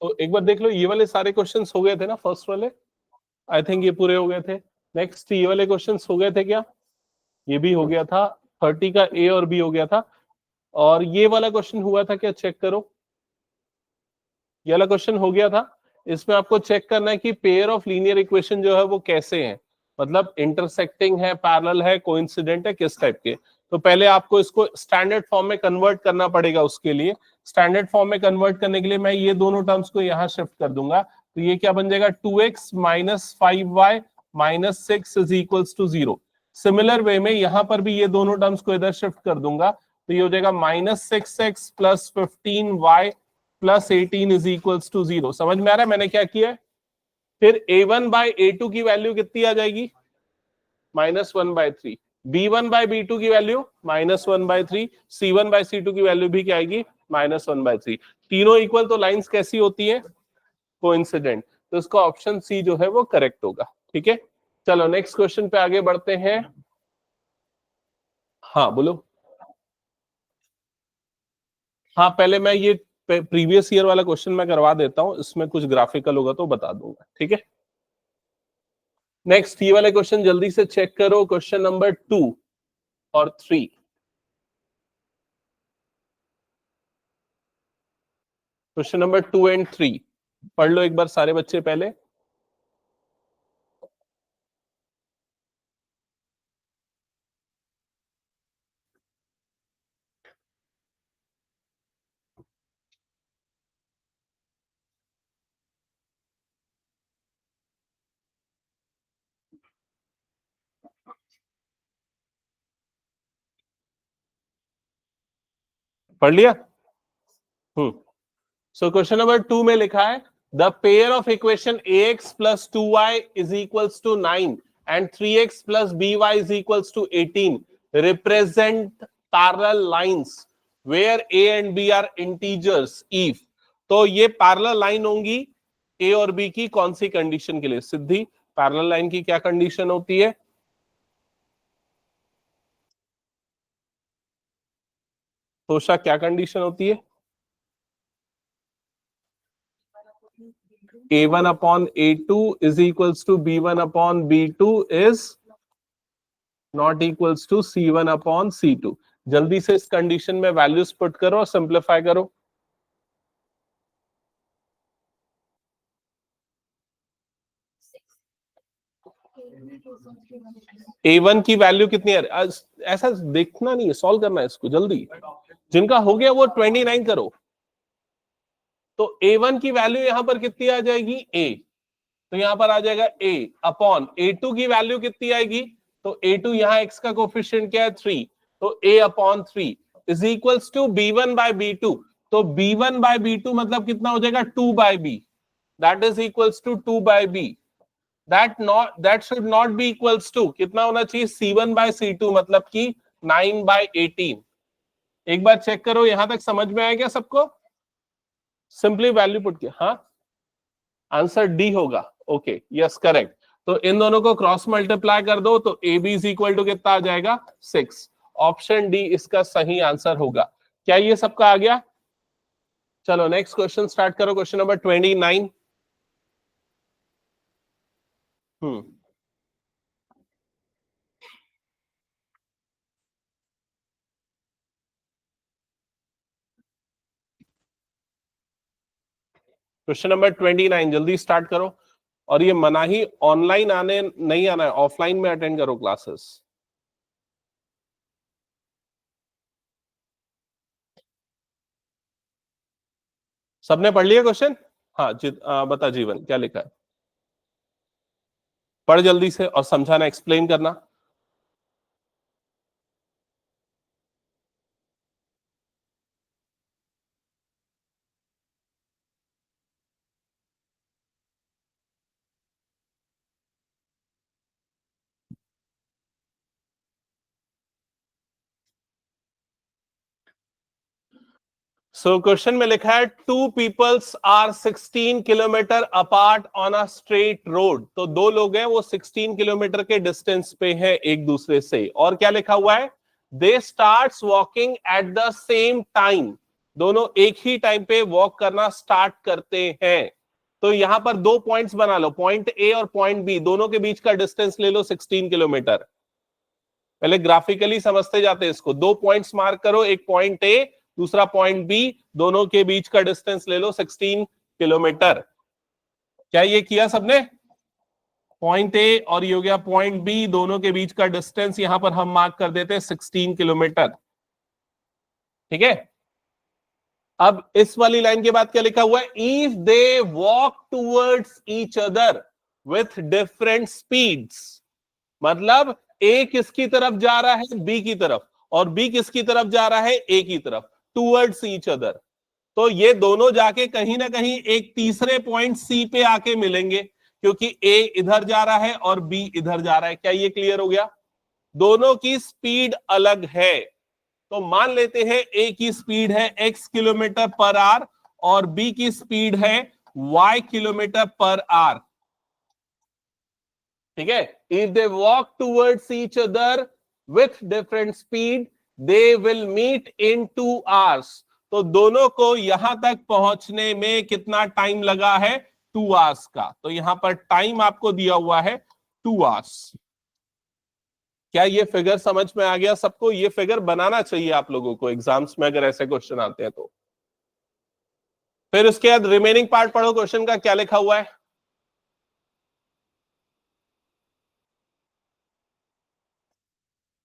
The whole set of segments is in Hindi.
तो एक बार देख लो, ये वाले सारे क्वेश्चंस हो गए थे ना, फर्स्ट वाले, आई थिंक ये पूरे हो गए थे। नेक्स्ट ये वाले क्वेश्चंस हो गए थे क्या? ये भी हो गया था, 30 का ए और बी हो गया था। और ये वाला क्वेश्चन हुआ था क्या? चेक करो, ये वाला क्वेश्चन हो गया था। इसमें आपको चेक करना है कि पेयर ऑफ लीनियर इक्वेशन जो है वो कैसे हैं, मतलब इंटरसेक्टिंग है, पैरेलल है, कोइंसिडेंट है, किस टाइप के। तो पहले आपको इसको स्टैंडर्ड फॉर्म में कन्वर्ट करना पड़ेगा। उसके लिए स्टैंडर्ड फॉर्म में कन्वर्ट करने के लिए मैं ये दोनों टर्म्स को यहां शिफ्ट कर दूंगा। तो ये क्या बन जाएगा? 2x minus 5y minus 6 is equals to 0। Similar way में यहां पर भी ये दोनों टर्म्स को इधर शिफ्ट कर दूंगा, तो ये हो जाएगा minus 6x plus 15y plus 18 is equals to 0। समझ में आ रहा है मैंने क्या किया है? फिर a1 बाय a2 की वैल्यू कितनी आ जाएगी? -1/3। b1 बाय b2 की वैल्यू -1/3। c1 बाय c2 की वैल्यू भी क्या आएगी? -1/3। तीनों इक्वल तो लाइंस कैसी होती है? कोइंसिडेंट। तो इसका ऑप्शन सी जो है वो करेक्ट होगा। ठीक है, चलो नेक्स्ट क्वेश्चन पे आगे बढ़ते हैं। हाँ बोलो। हाँ पहले मैं ये प्रीवियस ईयर वाला क्वेश्चन मैं करवा देता हूं, इसमें कुछ ग्राफिकल होगा तो बता दूंगा। ठीक है, नेक्स्ट ये वाले क्वेश्चन जल्दी से चेक करो, क्वेश्चन नंबर 2 और 3। क्वेश्चन नंबर 2 एंड 3 पढ़ लो एक बार सारे बच्चे पहले। पढ़ लिया? सो क्वेश्चन नंबर 2 में लिखा है the pair of equation ax plus 2y is equals to 9 and 3x plus by is equals to 18 represent parallel lines where a and b are integers if. तो ये पैरेलल लाइन होंगी a और b की कौन सी कंडीशन के लिए? सिद्धि, पैरेलल लाइन की क्या कंडीशन होती है? तोषा क्या कंडीशन होती है? a1 upon a2 is equals to b1 upon b2 is not equals to c1 upon c2। जल्दी से इस कंडीशन में वैल्यूज पुट करो और सिंप्लीफाई करो। a1 की वैल्यू कितनी है? ऐसा देखना नहीं है, सॉल्व करना है इसको जल्दी। जिनका हो गया वो 29 करो। तो a1 की वैल्यू यहां पर कितनी आ जाएगी? a। तो यहां पर आ जाएगा a अपॉन a2 की वैल्यू कितनी आएगी? तो a2 यहाँ x का कोफिशिएंट क्या है? 3। तो a upon 3 is equals to b1 by b2। तो b1 बाय b2 मतलब कितना हो जाएगा? 2 by b। That is equals to 2 by b। That should not be equals to कितना होना चाहिए? c1 बाय c2 मतलब कि 9 बाय 18। एक बार चेक करो, यहां तक समझ में आया क्या सबको? सिंपली वैल्यू पुट किया। हाँ, आंसर डी होगा। Okay, yes correct. तो इन दोनों को क्रॉस मल्टीप्लाई कर दो तो A B is equal to कितना आ जाएगा? 6। ऑप्शन डी इसका सही आंसर होगा। क्या ये सबका आ गया? चलो नेक्स्ट क्वेश्चन स्टार्ट करो, क्वेश्चन नंबर 29। क्वेश्चन नंबर 29 जल्दी स्टार्ट करो। और ये मना ही ऑनलाइन आने नहीं आना है, ऑफलाइन में अटेंड करो क्लासेस। सबने पढ़ लिया क्वेश्चन? हाँ बता जीवन क्या लिखा है? पढ़ जल्दी से और समझाना, एक्सप्लेन करना। सो क्वेश्चन में लिखा है two peoples are 16 kilometre apart on a straight road. तो दो लोग हैं वो 16 किलोमीटर के डिस्टेंस पे हैं एक दूसरे से। और क्या लिखा हुआ है? They starts walking at the same time दोनों एक ही टाइम पे वॉक करना स्टार्ट करते हैं। तो यहां पर 2 पॉइंट्स बना लो, पॉइंट ए और पॉइंट बी, दोनों के बीच का डिस्टेंस ले लो 16 किलोमीटर। पहले ग्राफिकली समझते जाते हैं इसको। 2 पॉइंट्स मार्क करो, एक पॉइंट ए, दूसरा पॉइंट बी, दोनों के बीच का डिस्टेंस ले लो 16 किलोमीटर। क्या ये किया सबने? पॉइंट ए और ये हो गया पॉइंट बी, दोनों के बीच का डिस्टेंस यहां पर हम मार्क कर देते हैं 16 किलोमीटर। ठीक है, अब इस वाली लाइन के बाद क्या लिखा हुआ है? If they walk towards each other with different speeds, मतलब ए किसकी तरफ जा रहा है? बी की तरफ, और बी किसकी तरफ जा रहा है? ए की तरफ, टूवर्ड्स ईच अदर। तो ये दोनों जाके कहीं ना कहीं एक तीसरे पॉइंट सी पे आके मिलेंगे, क्योंकि ए इधर जा रहा है और बी इधर जा रहा है। क्या ये क्लियर हो गया? दोनों की स्पीड अलग है, तो मान लेते हैं ए की स्पीड है x किलोमीटर पर आवर और बी की स्पीड है y किलोमीटर पर आवर। ठीक है, if they walk towards each other with different speed they will meet in 2 hours। तो दोनों को यहां तक पहुंचने में कितना टाइम लगा है? 2 hours का। तो यहां पर टाइम आपको दिया हुआ है 2 hours। क्या ये फिगर समझ में आ गया सबको? ये फिगर बनाना चाहिए आप लोगों को एग्जाम्स में अगर ऐसे क्वेश्चन आते हैं तो। फिर उसके बाद रिमेनिंग पार्ट पढ़ो क्वेश्चन का, क्या लिखा हुआ है?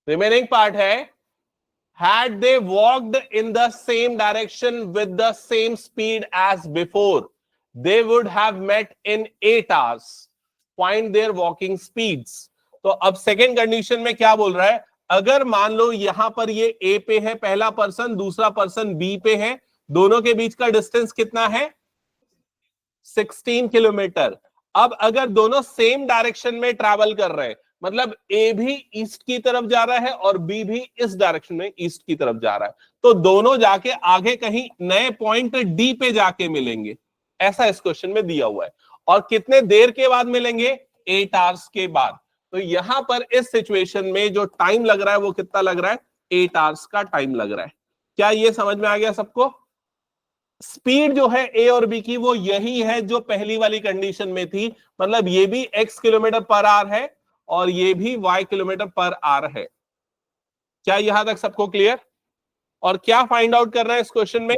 रिमेनिंग पार्ट है, had they walked in the same direction with the same speed as before they would have met in 8 hours, find their walking speeds। तो अब सेकेंड कंडीशन में क्या बोल रहा है? अगर मान लो यहां पर ये ए पे है पहला पर्सन, दूसरा पर्सन बी पे है, दोनों के बीच का डिस्टेंस कितना है? 16 किलोमीटर। अब अगर दोनों सेम डायरेक्शन में ट्रैवल कर रहे हैं, मतलब ए भी ईस्ट की तरफ जा रहा है और बी भी इस डायरेक्शन में ईस्ट की तरफ जा रहा है, तो दोनों जाके आगे कहीं नए पॉइंट डी पे जाके मिलेंगे, ऐसा इस क्वेश्चन में दिया हुआ है। और कितने देर के बाद मिलेंगे? 8 hours के बाद। तो यहां पर इस सिचुएशन में जो टाइम लग रहा है वो कितना लग रहा है? 8 hours का टाइम लग रहा है। क्या ये समझ में आ गया सबको? स्पीड जो है ए और बी की वो यही है जो पहली वाली कंडीशन में थी, मतलब ये भी x किलोमीटर पर आवर है और ये भी y किलोमीटर पर आवर है। क्या यहां तक सबको क्लियर? और क्या फाइंड आउट करना है इस क्वेश्चन में?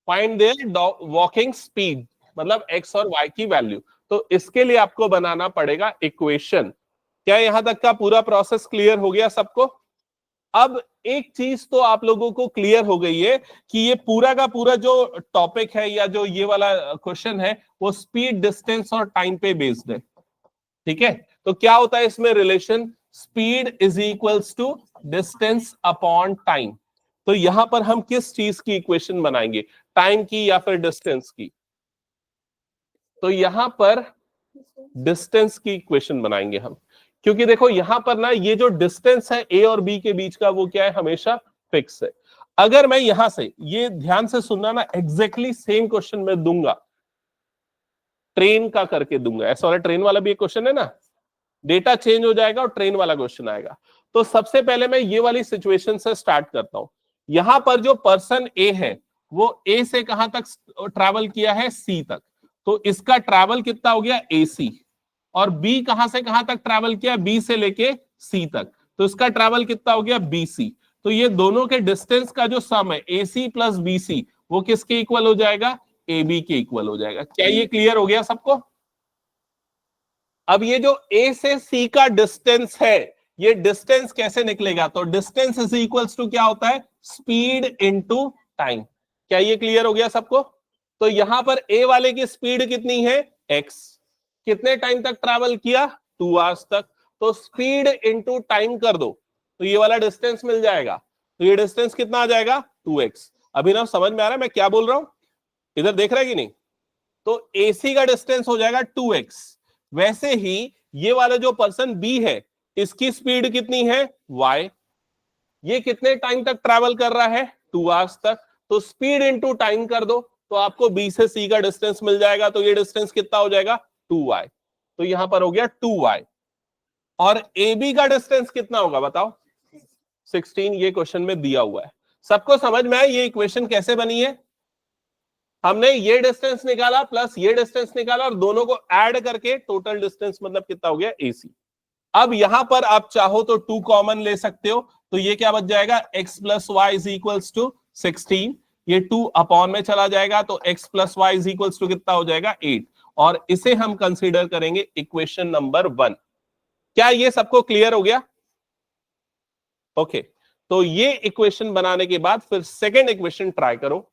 फाइंड देयर वॉकिंग स्पीड, मतलब x और y की वैल्यू। तो इसके लिए आपको बनाना पड़ेगा इक्वेशन। क्या यहां तक का पूरा प्रोसेस क्लियर हो गया सबको? अब एक चीज तो आप लोगों को क्लियर हो गई है कि ये पूरा का पूरा जो टॉपिक है या जो ये वाला क्वेश्चन है वो स्पीड, डिस्टेंस और टाइम पे बेस्ड है। ठीक है, तो क्या होता है इसमें relation? Speed is equals to distance upon time. तो यहां पर हम किस चीज की इक्वेशन बनाएंगे? टाइम की या फिर डिस्टेंस की? तो यहां पर डिस्टेंस की इक्वेशन बनाएंगे हम, क्योंकि देखो यहां पर ना ये जो डिस्टेंस है ए और बी के बीच का वो क्या है? हमेशा फिक्स है। अगर मैं यहां से, ये ध्यान से सुनना ना, एग्जैक्टली सेम क्वेश्चन में दूंगा, ट्रेन का करके दूंगा। ऐसा वाला ट्रेन वाला भी एक क्वेश्चन है ना, डेटा चेंज हो जाएगा और ट्रेन वाला क्वेश्चन आएगा। तो सबसे पहले मैं ये वाली सिचुएशन से स्टार्ट करता हूं। यहां पर जो पर्सन ए है वो ए से कहां तक ट्रैवल किया है? सी तक। तो इसका ट्रैवल कितना हो गया? AC। और बी कहां से कहां तक ट्रैवल किया? बी से लेके सी तक। तो इसका ट्रैवल कितना हो गया? BC। तो ये दोनों के डिस्टेंस का जो सम है AC प्लस BC वो किसके इक्वल हो जाएगा? AB के इक्वल हो जाएगा। क्या ये क्लियर हो गया सबको? अब ये जो A से C का डिस्टेंस है, ये डिस्टेंस कैसे निकलेगा? तो डिस्टेंस इज इक्वल्स टू क्या होता है? Speed into time. क्या ये क्लियर हो गया सबको? तो यहां पर ए वाले की स्पीड कितनी है? x। कितने टाइम तक ट्रैवल किया? 2 hours तक। तो स्पीड इनटू टाइम कर दो तो ये वाला डिस्टेंस मिल जाएगा। तो ये डिस्टेंस कितना आ जाएगा? 2x। अभी ना समझ में आ रहा है मैं क्या बोल रहा हूं? इधर देख रहा है कि नहीं? तो AC का डिस्टेंस हो जाएगा 2x। वैसे ही ये वाला जो पर्सन B है इसकी स्पीड कितनी है? y। ये कितने टाइम तक ट्रैवल कर रहा है? 2 hours तक। तो स्पीड इनटू टाइम कर दो तो आपको B से C का डिस्टेंस मिल जाएगा। तो ये डिस्टेंस कितना हो जाएगा? 2y। तो यहां पर हो गया 2y। और AB का डिस्टेंस कितना होगा बताओ? 16। ये क्वेश्चन में दिया हुआ है। सबको समझ में आया ये इक्वेशन कैसे बनी है? हमने ये डिस्टेंस निकाला प्लस ये डिस्टेंस निकाला और दोनों को ऐड करके टोटल डिस्टेंस मतलब कितना हो गया AC। अब यहां पर आप चाहो तो 2 कॉमन ले सकते हो, तो ये क्या बच जाएगा x plus Y is equals to 16। ये 2 अपॉन में चला जाएगा तो x plus Y is equals to कितना हो जाएगा 8, और इसे हम कंसीडर करेंगे इक्वेशन नंबर 1। क्या ये सबको क्लियर हो गया? ओके, तो ये इक्वेशन बनाने के बाद फिर सेकेंड इक्वेशन ट्राई करो।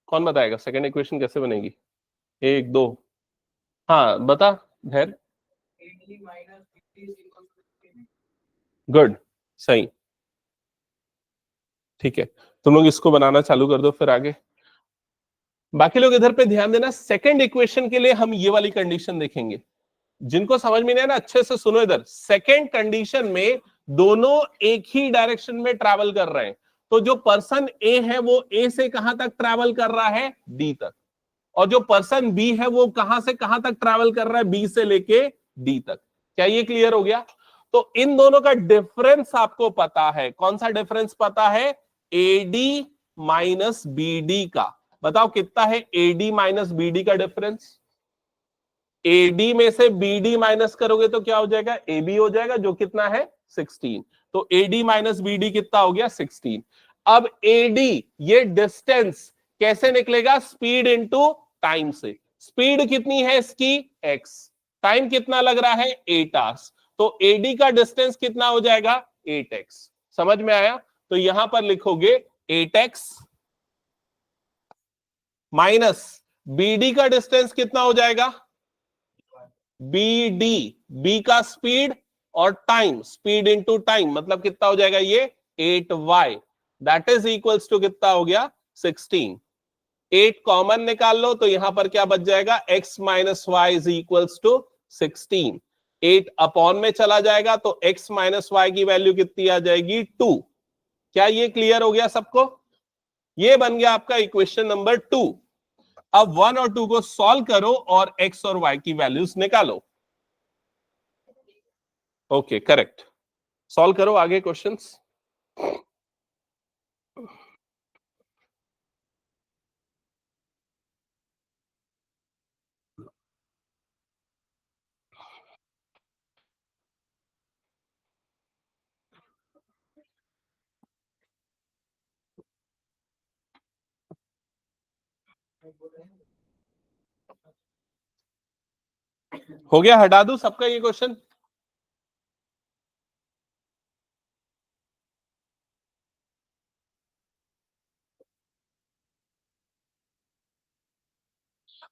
कौन बताएगा सेकेंड इक्वेशन कैसे बनेगी? 1 2, हाँ बता धैर्य। गुड, सही, ठीक है। तुम लोग इसको बनाना चालू कर दो फिर आगे। बाकी लोग इधर पे ध्यान देना, सेकंड इक्वेशन के लिए हम ये वाली कंडीशन देखेंगे। जिनको समझ में नहीं है ना अच्छे से सुनो इधर। सेकंड कंडीशन में दोनों एक ही डायरेक्शन में ट्रैवल कर रहे हैं, तो जो पर्सन ए है वो ए से कहां तक ट्रैवल कर रहा है? डी तक, और जो पर्सन बी है वो कहां से कहां तक ट्रैवल कर रहा है? बी से लेके डी तक। क्या ये क्लियर हो गया? तो इन दोनों का डिफरेंस आपको पता है। कौन सा डिफरेंस पता है? एडी माइनस बीडी का। बताओ कितना है एडी माइनस बीडी का डिफरेंस? एडी में से बीडी माइनस करोगे तो क्या हो जाएगा? एबी हो जाएगा, जो कितना है 16। तो एडी माइनस बीडी कितना हो गया? 16। अब एडी ये डिस्टेंस कैसे निकलेगा? स्पीड इंटू टाइम से। स्पीड कितनी है इसकी? x। टाइम कितना लग रहा है? 8 आवर्स। तो एडी का डिस्टेंस कितना हो जाएगा? 8x। समझ में आया? तो यहां पर लिखोगे 8x माइनस बीडी का डिस्टेंस कितना हो जाएगा? BD, B का स्पीड और टाइम, स्पीड इंटू टाइम मतलब कितना हो जाएगा? ये 8y, that is equals to कितना हो गया? 16। 8 कॉमन निकाल लो तो यहां पर क्या बच जाएगा? x minus Y is equals to 16। 8 upon में चला जाएगा तो x माइनस वाई की वैल्यू कितनी आ जाएगी? 2। क्या ये क्लियर हो गया सबको? ये बन गया आपका इक्वेशन नंबर 2। अब 1 और 2 को सॉल्व करो और x और y की वैल्यूज निकालो। Okay, correct. सॉल्व करो आगे क्वेश्चंस। हो गया? हटा दूं सबका ये क्वेश्चन?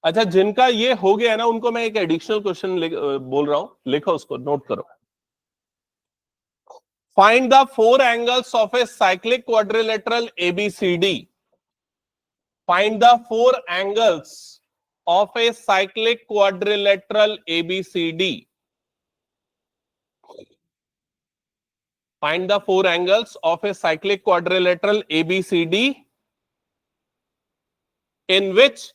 अच्छा, जिनका ये हो गया ना उनको मैं एक एडिशनल क्वेश्चन बोल रहा हूं, लिखो उसको, नोट करो। Find the 4 angles of a cyclic quadrilateral ABCD। Find the 4 angles of a cyclic quadrilateral ABCD। Find the 4 angles of a cyclic quadrilateral ABCD in which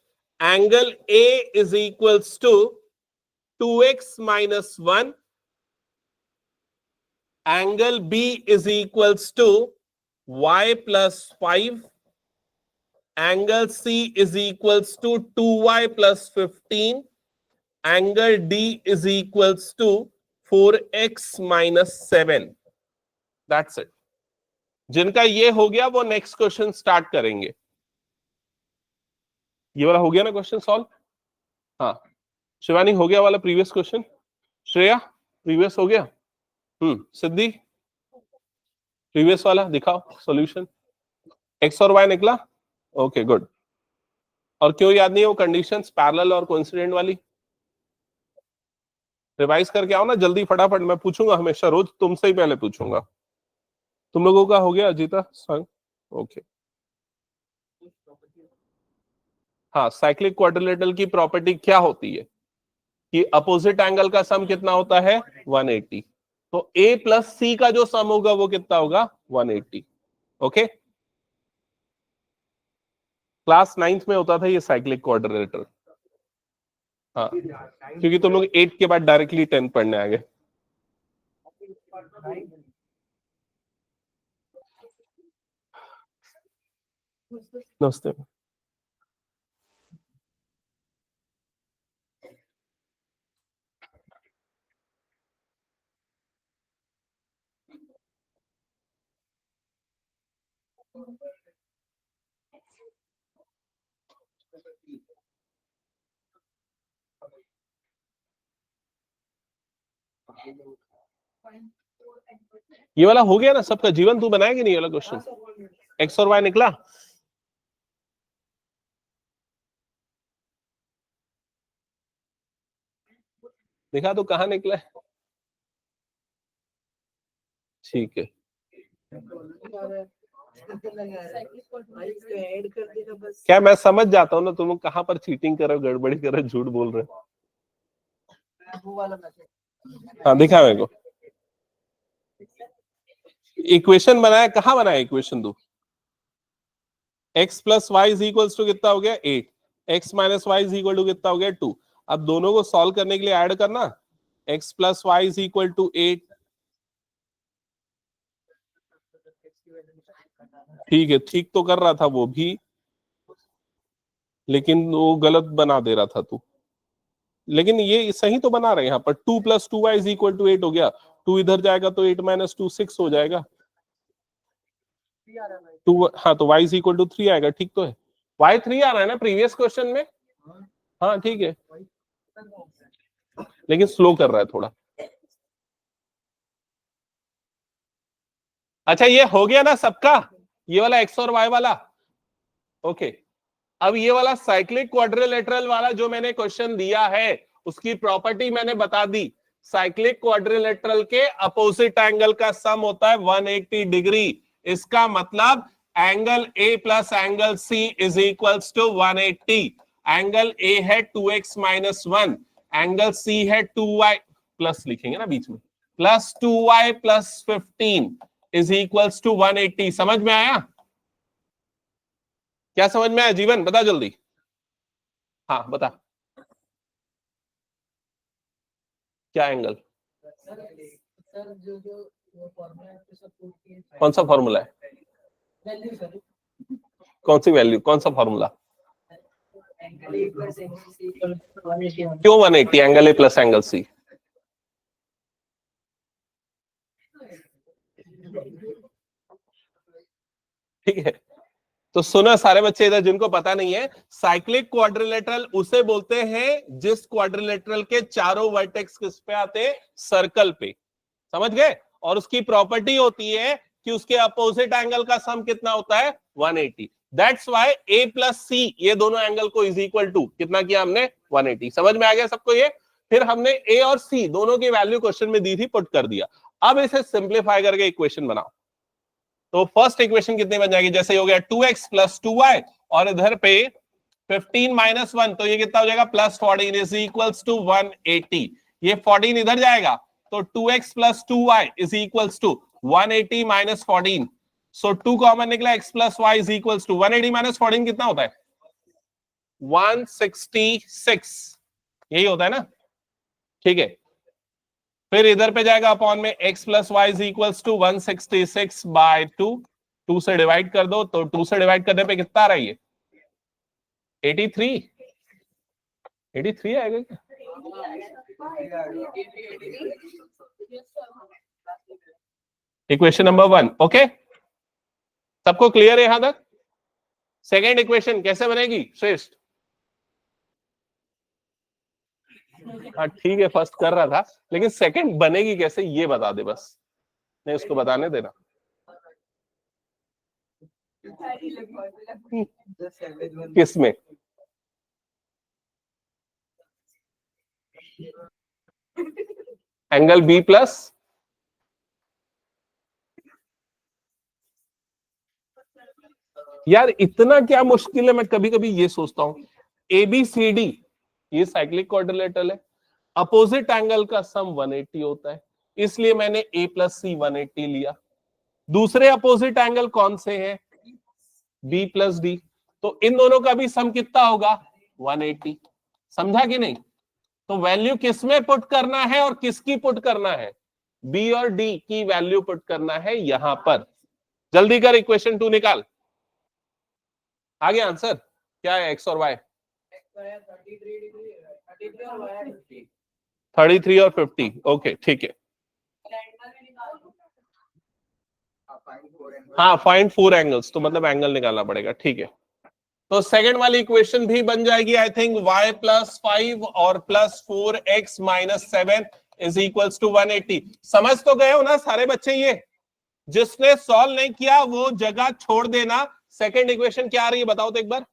angle A is equals to 2x minus 1, angle B is equals to y plus 5, angle C is equals to 2y plus 15, angle D is equals to 4x minus 7. That's it. जिनका ये हो गया वो नेक्स्ट क्वेश्चन स्टार्ट करेंगे। ये वाला हो गया ना क्वेश्चन सॉल्व? हाँ, शिवानी हो गया वाला प्रीवियस क्वेश्चन? श्रेया प्रीवियस हो गया? सिद्धि प्रीवियस वाला दिखाओ सॉल्यूशन। एक्स और वाई निकला? Okay good. और क्यों याद नहीं है वो कंडीशंस पैरेलल और कोइंसिडेंट वाली? रिवाइज करके आओ ना जल्दी फटाफट, मैं पूछूंगा हमेशा, रोज तुमसे ही पहले पूछूंगा। तुम लोगों का हो गया अजीता संग? ओके। हाँ, साइक्लिक क्वाड्रिलेटरल की प्रॉपर्टी क्या होती है कि अपोजिट एंगल का सम कितना होता है? 180। तो A प्लस C का जो सम होगा वो कितना होगा? 180। ओके, क्लास 9th में होता था ये साइक्लिक क्वाड्रिलेटरल। हाँ, क्योंकि तुम लोग 8 के बाद डायरेक्टली 10 पढ़ने आ गए। नमस्ते। ये वाला हो गया ना सबका? जीवन तू बनाया कि नहीं ये वाला क्वेश्चन? एक्स और वाई निकला? देखा तो कहाँ निकला है? ठीक है। क्या मैं समझ जाता हूँ ना तुम लोग कहाँ पर चीटिंग कर रहे हो, गड़बड़ी कर रहे हो, झूठ बोल रहे हो। हाँ दिखा मेरे को। इक्वेशन बनाया, कहाँ बनाया इक्वेशन तू? x plus Y is equal to कितना हो गया 8, x minus Y is equal to कितना हो गया 2। अब दोनों को सॉल्व करने के लिए ऐड करना, x plus Y is equal to 8। ठीक है, ठीक तो कर रहा था वो भी, लेकिन वो गलत बना दे रहा था तू। लेकिन ये सही तो बना रहे हैं यहाँ पर। 2 plus 2y is equal to 8 हो गया, 2 इधर जाएगा तो 8 माइनस 2 6 हो जाएगा। 2, हाँ तो y इज इक्वल टू 3 आएगा। ठीक तो है, y 3 आ रहा है ना प्रीवियस क्वेश्चन में। हाँ ठीक है, लेकिन स्लो कर रहा है थोड़ा। अच्छा ये हो गया ना सबका, ये वाला x और y वाला। ओके, अब ये वाला साइक्लिक क्वाड्रिलेटरल वाला जो मैंने क्वेश्चन दिया है उसकी प्रॉपर्टी मैंने बता दी। साइक्लिक क्वाड्रिलेटरल के अपोजिट एंगल का सम होता है 180 डिग्री। इसका मतलब angle A plus angle C is equals to 180। Angle A है 2x माइनस 1, एंगल सी है 2y प्लस, लिखेंगे ना बीच में, plus 2y plus 15 is equals to 180। समझ में आया? क्या समझ में आया जीवन, बता जल्दी। हाँ बता, क्या एंगल? कौन सा फॉर्मूला है? कौन सी वैल्यू, कौन सा फॉर्मूला? क्यों 180? Angle A plus angle C. ठीक है, तो सुना सारे बच्चे इधर जिनको पता नहीं है, साइक्लिक क्वाड्रिलेटरल उसे बोलते हैं जिस क्वाड्रिलेटरल के चारों वर्टेक्स किस पे आते हैं? सर्कल पे। समझ गए? और उसकी प्रॉपर्टी होती है कि उसके अपोजिट एंगल का सम कितना होता है? 180। दैट्स व्हाई ए प्लस सी, ये दोनों एंगल को इज इक्वल टू कितना किया हमने? 180। समझ में आ गया सबको ये? फिर हमने ए और सी दोनों की वैल्यू क्वेश्चन में दी थी, पुट कर दिया। अब इसे सिंप्लीफाई करके इक्वेशन बनाओ। तो फर्स्ट इक्वेशन कितनी बन जाएगी? जैसे हो गया 2x प्लस 2y और इधर पे 15 माइनस 1, तो ये कितना हो जाएगा? Plus 14 is equals to 180। ये 14 इधर जाएगा तो 2x plus 2y is equals to 180 minus 14। So 2 common निकला, x plus y is equals to 180 minus 14 कितना होता है? 166। यही होता है ना? ठीक है, फिर इधर पे जाएगा अपॉन में x plus Y is equals to 166 by 2। 2 से डिवाइड कर दो, तो 2 से डिवाइड करने पे कितना आ रहा है? ये 83। 83 आएगा क्या? Equation number 1। ओके, सबको क्लियर है यहां तक? सेकेंड इक्वेशन कैसे बनेगी श्रेष्ठ? हाँ ठीक है, फर्स्ट कर रहा था, लेकिन सेकंड बनेगी कैसे ये बता दे बस। नहीं उसको बताने देना। किसमें? एंगल बी प्लस, यार इतना क्या मुश्किल है? मैं कभी कभी ये सोचता हूं, ABCD ये साइक्लिक क्वाड्रिलेटरल है, अपोजिट एंगल का सम 180 होता है, इसलिए मैंने A प्लस सी 180 लिया। दूसरे अपोजिट एंगल कौन से हैं? B प्लस डी, तो इन दोनों का भी सम कितना होगा? 180। समझा कि नहीं? तो वैल्यू किस में पुट करना है और किसकी पुट करना है? बी और डी की वैल्यू पुट करना है यहां पर। जल्दी कर, इक्वेशन 2 निकाल। आगे आंसर क्या है, एक्स और वाई? 33 और 50। ओके ठीक है। हाँ, फाइंड 4 एंगल्स, तो मतलब एंगल निकालना पड़ेगा, ठीक है। तो सेकंड वाली इक्वेशन भी बन जाएगी आई थिंक, y प्लस 5 और plus 4x minus 7 is equals to 180। समझ तो गए हो ना सारे बच्चे? ये जिसने सॉल्व नहीं किया वो जगह छोड़ देना। सेकंड इक्वेशन क्या आ रही है बताओ तो एक बार।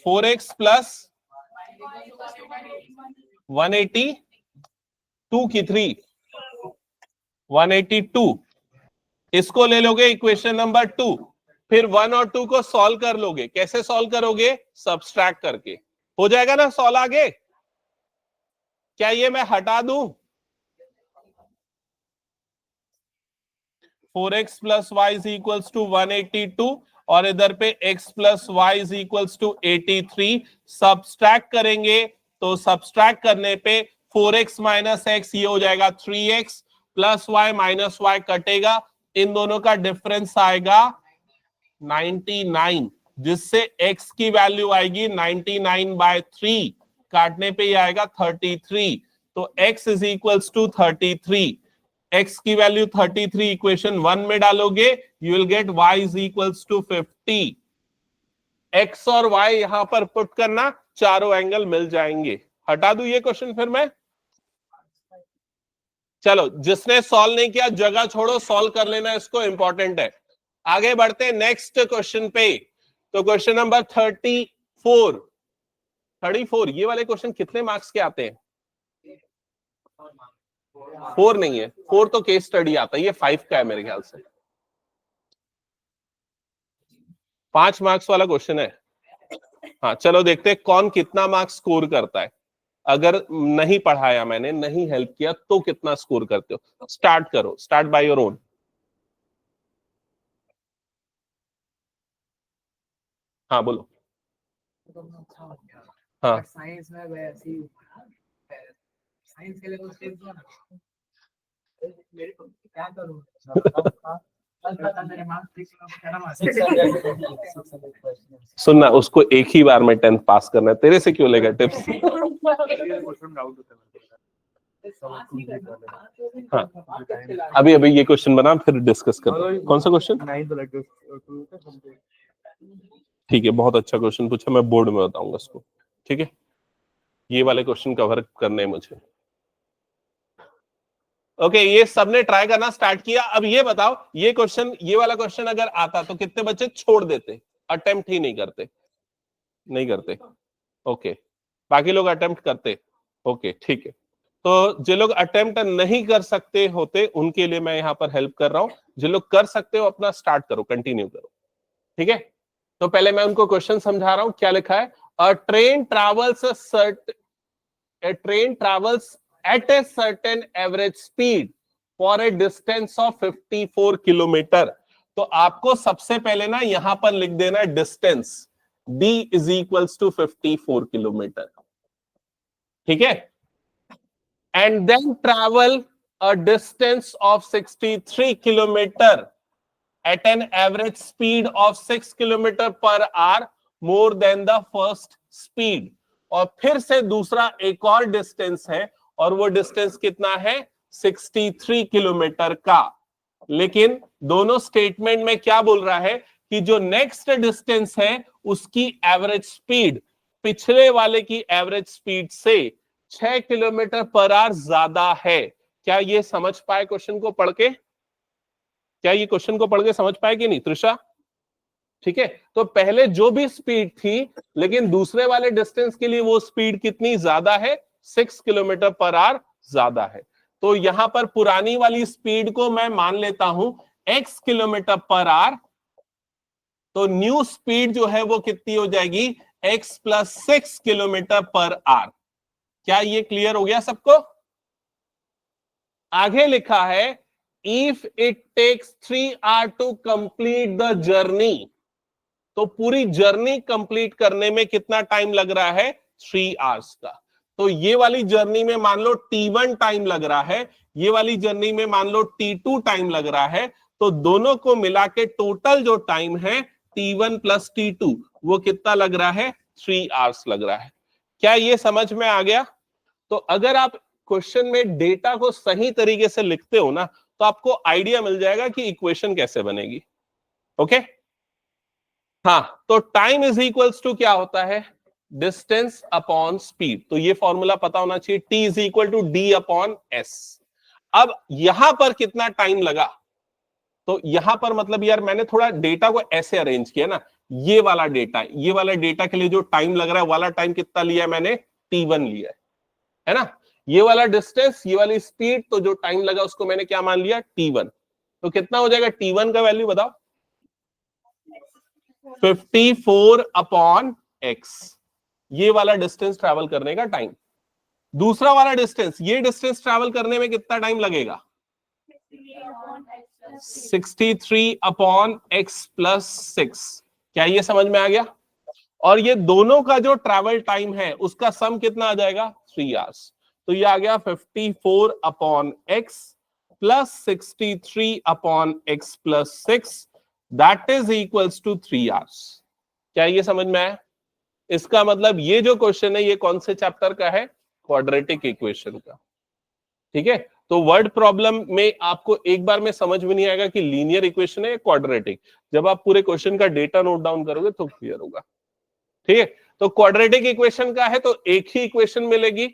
4x प्लस 180 2 की 3 182, इसको ले लोगे इक्वेशन नंबर 2। फिर 1 और 2 को सॉल्व कर लोगे। कैसे सॉल्व करोगे? सब्सट्रैक्ट करके। हो जाएगा ना सॉल्व आगे? क्या ये मैं हटा दूं? 4x plus Y is equals to 182 और इधर पे x plus Y is equals to 83। Subtract करेंगे तो सब्सट्रैक्ट करने पे 4x माइनस एक्स ये हो जाएगा 3x, plus Y minus Y कटेगा, इन दोनों का डिफरेंस आएगा 99, जिससे x की वैल्यू आएगी 99/3, काटने पे ही आएगा 33। तो x is equals to 33। x की वैल्यू 33 इक्वेशन 1 में डालोगे, you will get y is equals to 50। x और y यहां पर पुट करना, चारों एंगल मिल जाएंगे। हटा दूं ये क्वेश्चन फिर मैं? चलो, जिसने सॉल्व नहीं किया जगह छोड़ो, सॉल्व कर लेना, इसको इंपॉर्टेंट है। आगे बढ़ते हैं नेक्स्ट क्वेश्चन पे। तो क्वेश्चन नंबर 34 ये वाले क्वेश्चन कितने मार्क्स के आते हैं? 4 नहीं है, 4 तो केस स्टडी आता है, ये 5 का है मेरे ख्याल से। 5 मार्क्स वाला क्वेश्चन है। हाँ चलो देखते हैं कौन कितना मार्क्स स्कोर करता है। अगर नहीं पढ़ाया मैंने, नहीं हेल्प किया, तो कितना स्कोर करते हो? स्टार्ट करो, स्टार्ट बाय योर ओन। हाँ बोलो। हाँ साइंस में वैसी साइंस के लिए तो स्टेज दो ना, मेरे को क्या करूं? सुनना, उसको एक ही बार में 10th पास करना है, तेरे से क्यों लेगा टिप्स? हाँ अभी अभी ये क्वेश्चन बना, फिर डिस्कस करते। कौन सा क्वेश्चन? ठीक है, बहुत अच्छा क्वेश्चन पूछा, मैं बोर्ड में बताऊंगा इसको, ठीक है। ये वाले क्वेश्चन कवर करने हैं मुझे। ओके ये सबने ट्राई करना स्टार्ट किया। अब ये बताओ, ये क्वेश्चन, ये वाला क्वेश्चन अगर आता तो कितने बच्चे छोड़ देते, अटेम्प्ट ही नहीं करते? नहीं करते, ओके। बाकी लोग अटेम्प्ट करते, ओके ठीक है। तो जो लोग अटेम्प्ट नहीं कर सकते होते उनके लिए मैं यहां पर हेल्प कर रहा हूं। जो लोग कर सकते हो अपना स्टार्ट करो, कंटिन्यू करो, ठीक है। तो पहले मैं उनको क्वेश्चन समझा रहा हूं। क्या लिखा है? अ train travels at a certain average speed for a distance of 54 kilometre. तो आपको सबसे पहले ना यहां पर लिख देना है distance, d is equals to 54 kilometre, ठीक है। And then travel a distance of 63 kilometre at an average speed of 6 kilometre per hour more than the first speed. और फिर से दूसरा एक और डिस्टेंस है, और वो डिस्टेंस कितना है? 63 किलोमीटर का। लेकिन दोनों स्टेटमेंट में क्या बोल रहा है कि जो नेक्स्ट डिस्टेंस है उसकी एवरेज स्पीड पिछले वाले की एवरेज स्पीड से 6 किलोमीटर पर आवर ज्यादा है। क्या ये समझ पाए क्वेश्चन को पढ़ के? क्या ये क्वेश्चन को पढ़ के समझ पाए कि नहीं त्रिषा? ठीक है, तो पहले जो भी स्पीड थी, लेकिन दूसरे वाले डिस्टेंस के लिए वो स्पीड कितनी ज्यादा है? 6 किलोमीटर पर आवर ज्यादा है। तो यहां पर पुरानी वाली स्पीड को मैं मान लेता हूं x किलोमीटर पर आवर। तो न्यू स्पीड जो है वो कितनी हो जाएगी? x plus 6 kilometre per hour. क्या ये क्लियर हो गया सबको? आगे लिखा है if it takes 3 hour to complete the journey. तो पूरी जर्नी कंप्लीट करने में कितना टाइम लग रहा है? 3 आवर्स का। तो ये वाली जर्नी में मान लो T1 टाइम लग रहा है, ये वाली जर्नी में मान लो T2 टाइम लग रहा है, तो दोनों को मिला के टोटल जो टाइम है T1 प्लस T2 वो कितना लग रहा है, 3 आवर्स लग रहा है। क्या ये समझ में आ गया? तो अगर आप क्वेश्चन में डेटा को सही तरीके से लिखते हो ना, तो आपको आइडिया मिल जाएगा कि इक्वेशन कैसे बनेगी। ओके, हाँ, तो टाइम इज इक्वल्स टू क्या होता है, डिस्टेंस अपॉन स्पीड। तो ये फॉर्मूला पता होना चाहिए, T is equal to D upon S. अब यहां पर कितना टाइम लगा, तो यहां पर मतलब यार मैंने थोड़ा डेटा को ऐसे अरेंज किया ना, ये वाला डेटा के लिए जो टाइम लग रहा है वाला टाइम कितना लिया है मैंने, T1 लिया है ना। ये वाला डिस्टेंस, ये वाली स्पीड, तो जो टाइम लगा उसको मैंने क्या मान लिया, T1। तो कितना हो जाएगा T1 का वैल्यू बताओ, 54 अपॉन x, ये वाला डिस्टेंस ट्रैवल करने का टाइम। दूसरा वाला डिस्टेंस, ये डिस्टेंस ट्रैवल करने में कितना टाइम लगेगा, 63 अपॉन x प्लस 6। क्या ये समझ में आ गया? और ये दोनों का जो ट्रैवल टाइम है उसका सम कितना आ जाएगा, 3 आवर्स। तो ये आ गया 54 upon x plus 63 upon x plus 6, that is equals to 3 hours. क्या ये समझ में आया? इसका मतलब ये जो क्वेश्चन है ये कौन से चैप्टर का है, क्वाड्रेटिक इक्वेशन का। ठीक है, तो वर्ड प्रॉब्लम में आपको एक बार में समझ में नहीं आएगा कि लीनियर इक्वेशन है या क्वाड्रेटिक। जब आप पूरे क्वेश्चन का डेटा नोट डाउन करोगे तो क्लियर होगा। ठीक है, तो क्वाड्रेटिक इक्वेशन का है तो एक ही इक्वेशन मिलेगी,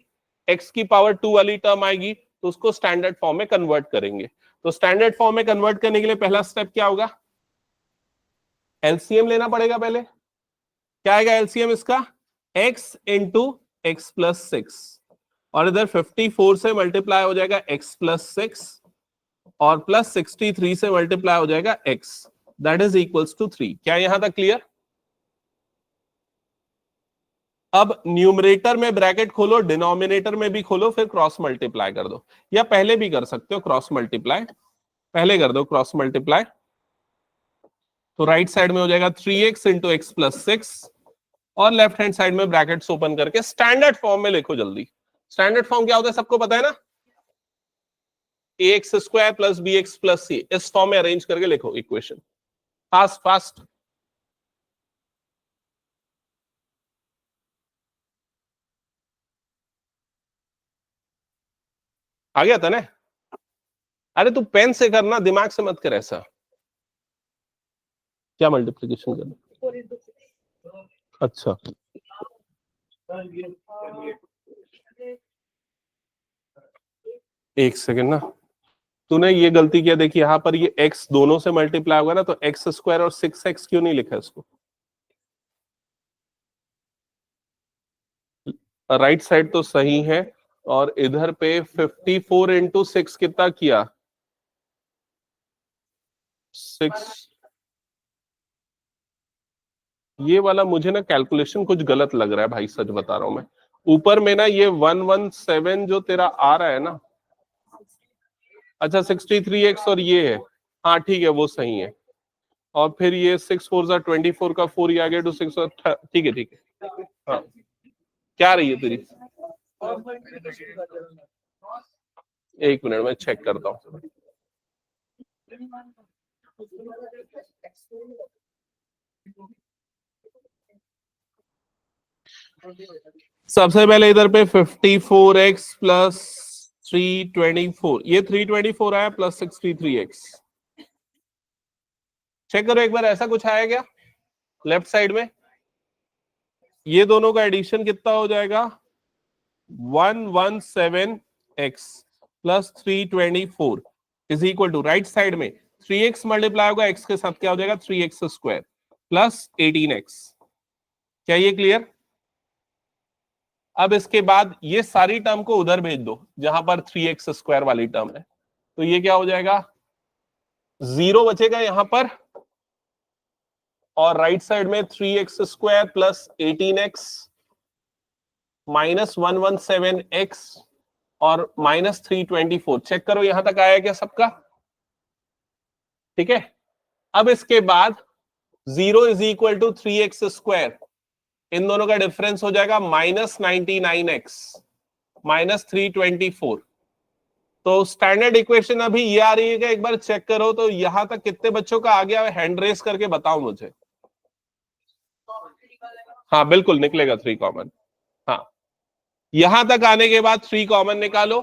x की पावर 2 वाली टर्म आएगी, तो उसको स्टैंडर्ड फॉर्म में कन्वर्ट करेंगे। तो स्टैंडर्ड फॉर्म में कन्वर्ट करने के लिए पहला स्टेप क्या होगा, एलसीएम लेना पड़ेगा पहले। क्या आएगा एलसीएम इसका, x इंटू एक्स प्लस 6, और इधर 54 से मल्टीप्लाई हो जाएगा x प्लस 6, और प्लस 63 से मल्टीप्लाई हो जाएगा x, that is equals to 3। क्या यहां तक क्लियर? अब न्यूमरेटर में ब्रैकेट खोलो, डिनोमिनेटर में भी खोलो, फिर क्रॉस मल्टीप्लाई कर दो, या पहले भी कर सकते हो क्रॉस मल्टीप्लाई, पहले कर दो क्रॉस मल्टीप्लाई। तो राइट साइड में हो जाएगा 3x इंटू एक्स प्लस 6, और लेफ्ट हैंड साइड में ब्रैकेट्स ओपन करके स्टैंडर्ड फॉर्म में लिखो जल्दी। स्टैंडर्ड फॉर्म क्या होता है सबको पता है ना, ax square plus B X plus C, इस फॉर्म में अरेंज करके लिखो इक्वेशन, फास्ट फास्ट। आ गया था ना? अरे तू पेन से करना, दिमाग से मत कर ऐसा। क्या मल्टीप्लीकेशन करना, अच्छा एक सेकेंड ना, तूने ये गलती किया, देखिए यहां पर ये x दोनों से मल्टीप्लाई होगा ना, तो एक्स स्क्वायर और 6x क्यों नहीं लिखा इसको, राइट साइड तो सही है, और इधर पे 54 इंटू 6 कितना किया, 6। ये वाला मुझे ना कैलकुलेशन कुछ गलत लग रहा है भाई, सच बता रहा हूं मैं। ऊपर में ना ये 117 जो तेरा आ रहा है ना, अच्छा 63x और ये है, हाँ ठीक है वो सही है, और फिर ये 6 4 जा 24 का 4 आ गया टू 6, ठीक है ठीक है। हाँ, क्या रही है तेरी, एक मिनट में चेक करता हूँ। सबसे पहले इधर पे 54x प्लस 324, ये 324 आया प्लस 63x, चेक करो एक बार ऐसा कुछ आया क्या लेफ्ट साइड में, ये दोनों का एडिशन कितना हो जाएगा, 117x plus 324 is equal to, right side में 3x मल्टीप्लाई होगा x के साथ, क्या हो जाएगा 3x स्क्वायर प्लस 18x। क्या ये क्लियर? अब इसके बाद ये सारी टर्म को उधर भेज दो जहां पर 3x स्क्वायर वाली टर्म है, तो ये क्या हो जाएगा, 0 बचेगा यहां पर, और राइट साइड में 3x square plus 18x minus 117x और माइनस 324। चेक करो यहां तक आया क्या सबका, ठीक है। अब इसके बाद 0 is equal to 3x square, इन दोनों का डिफरेंस हो जाएगा माइनस 99x, -324। तो स्टैंडर्ड इक्वेशन अभी ये आ रही है कि एक बार चेक करो तो यहां तक कितने बच्चों का आ गया, हैंड रेस करके बताओ मुझे। हाँ बिल्कुल निकलेगा 3 कॉमन। हाँ यहां तक आने के बाद 3 कॉमन निकालो।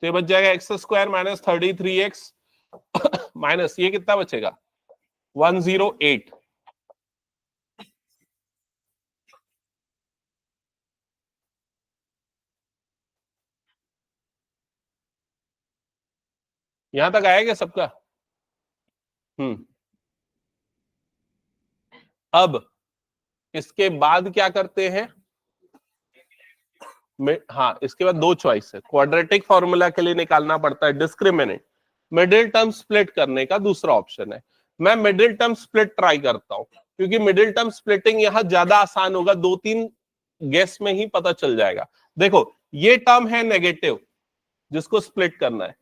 तो ये बच जाएगा x² - 33x माइनस ये कितना बचेगा 108। यहां तक आएगा सबका। अब इसके बाद क्या करते हैं, हाँ इसके बाद दो चॉइस है, क्वाड्रेटिक फॉर्मूला के लिए निकालना पड़ता है डिस्क्रिमिनेंट, मिडिल टर्म स्प्लिट करने का दूसरा ऑप्शन है। मैं मिडिल टर्म स्प्लिट ट्राई करता हूं क्योंकि मिडिल टर्म स्प्लिटिंग यहां ज्यादा आसान होगा, 2-3 गेस में ही पता चल जाएगा। देखो ये टर्म है नेगेटिव जिसको स्प्लिट करना है,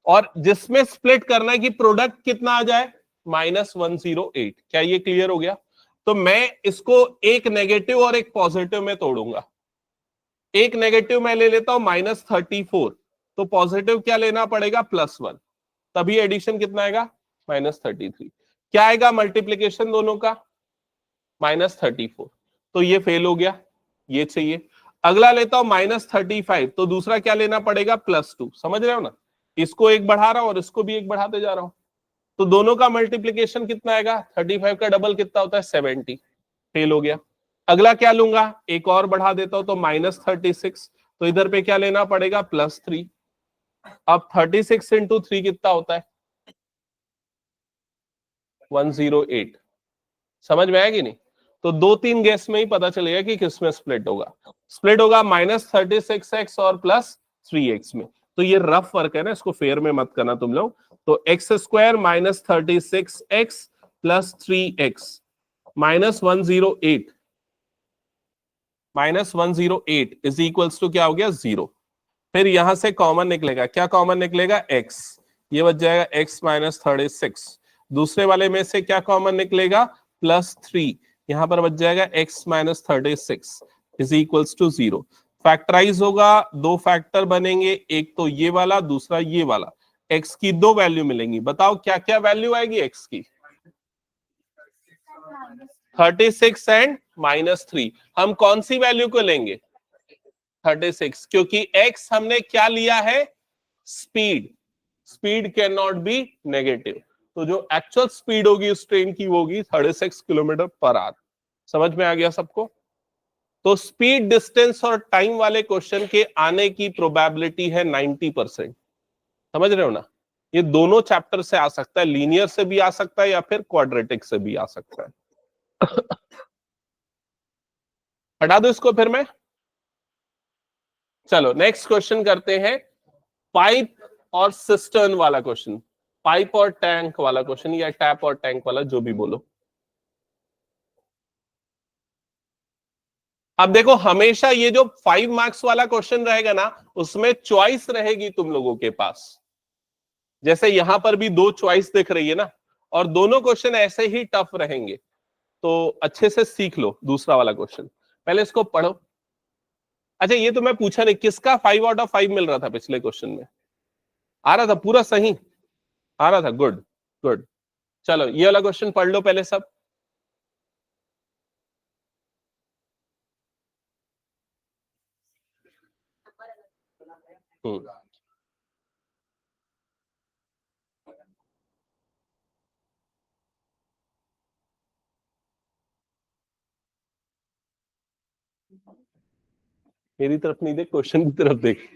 और जिसमें स्प्लिट करना है कि प्रोडक्ट कितना आ जाए -108। क्या ये क्लियर हो गया? तो मैं इसको एक नेगेटिव और एक पॉजिटिव में तोड़ूंगा। एक नेगेटिव मैं ले लेता हूं -34, तो पॉजिटिव क्या लेना पड़ेगा +1, तभी एडिशन कितना आएगा -33। क्या आएगा मल्टीप्लीकेशन दोनों का -34, तो ये फेल हो गया, ये चाहिए। अगला लेता हूं -35, तो दूसरा क्या लेना पड़ेगा +2। समझ रहे हो ना, इसको एक बढ़ा रहा हूं और इसको भी एक बढ़ाते जा रहा हूं, तो दोनों का मल्टीप्लीकेशन कितना आएगा, 35 का डबल कितना होता है 70, फेल हो गया। अगला क्या लूंगा, एक और बढ़ा देता हूं तो -36, तो इधर पे क्या लेना पड़ेगा +3। अब 36 × 3 कितना होता है 108। समझ में आएगी नहीं? तो 2-3 गेस में ही पता चलेगा कि किसमें स्प्लिट होगा। स्प्लिट होगा -36x और +3x में। तो ये रफ वर्क है ना, इसको फेयर में मत करना तुम लोग। तो x² - 36x +3x -108 is equals to क्या हो गया 0। फिर यहां से कॉमन निकलेगा, क्या कॉमन निकलेगा x, ये बच जाएगा x - 36। दूसरे वाले में से क्या कॉमन निकलेगा +3, यहां पर बच जाएगा x - 36 is equals to 0। Factorise होगा, दो फैक्टर बनेंगे, एक तो ये वाला दूसरा ये वाला। x की दो वैल्यू मिलेंगी, बताओ क्या क्या वैल्यू आएगी x की 36 एंड -3। हम कौन सी वैल्यू को लेंगे 36, क्योंकि x हमने क्या लिया है speed, speed can not be negative, तो जो एक्चुअल स्पीड होगी उस ट्रेन की वो होगी 36 km/h। समझ में आ गया सबको? तो स्पीड, डिस्टेंस और टाइम वाले क्वेश्चन के आने की प्रोबेबिलिटी है 90%। समझ रहे हो ना? ये दोनों चैप्टर से आ सकता है, लीनियर से भी आ सकता है या फिर क्वाड्रेटिक से भी आ सकता है। हटा दो इसको फिर मैं। चलो नेक्स्ट क्वेश्चन करते हैं, पाइप और सिस्टर्न वाला क्वेश्चन, पाइप और टैंक वाला क्वेश्चन, या टैप और टैंक वाला, जो भी बोलो। अब देखो हमेशा ये जो 5 मार्क्स वाला क्वेश्चन रहेगा ना, उसमें चॉइस रहेगी तुम लोगों के पास। जैसे यहां पर भी दो चॉइस दिख रही है ना, और दोनों क्वेश्चन ऐसे ही टफ रहेंगे, तो अच्छे से सीख लो दूसरा वाला क्वेश्चन, पहले इसको पढ़ो। अच्छा ये तो मैं पूछा नहीं, किसका 5/5 मिल रहा था पिछले क्वेश्चन में? आ रहा था पूरा सही आ रहा था, गुड गुड। चलो ये वाला क्वेश्चन पढ़ लो पहले सब। हम्म मेरी तरफ नहीं देख, क्वेश्चन की तरफ देख।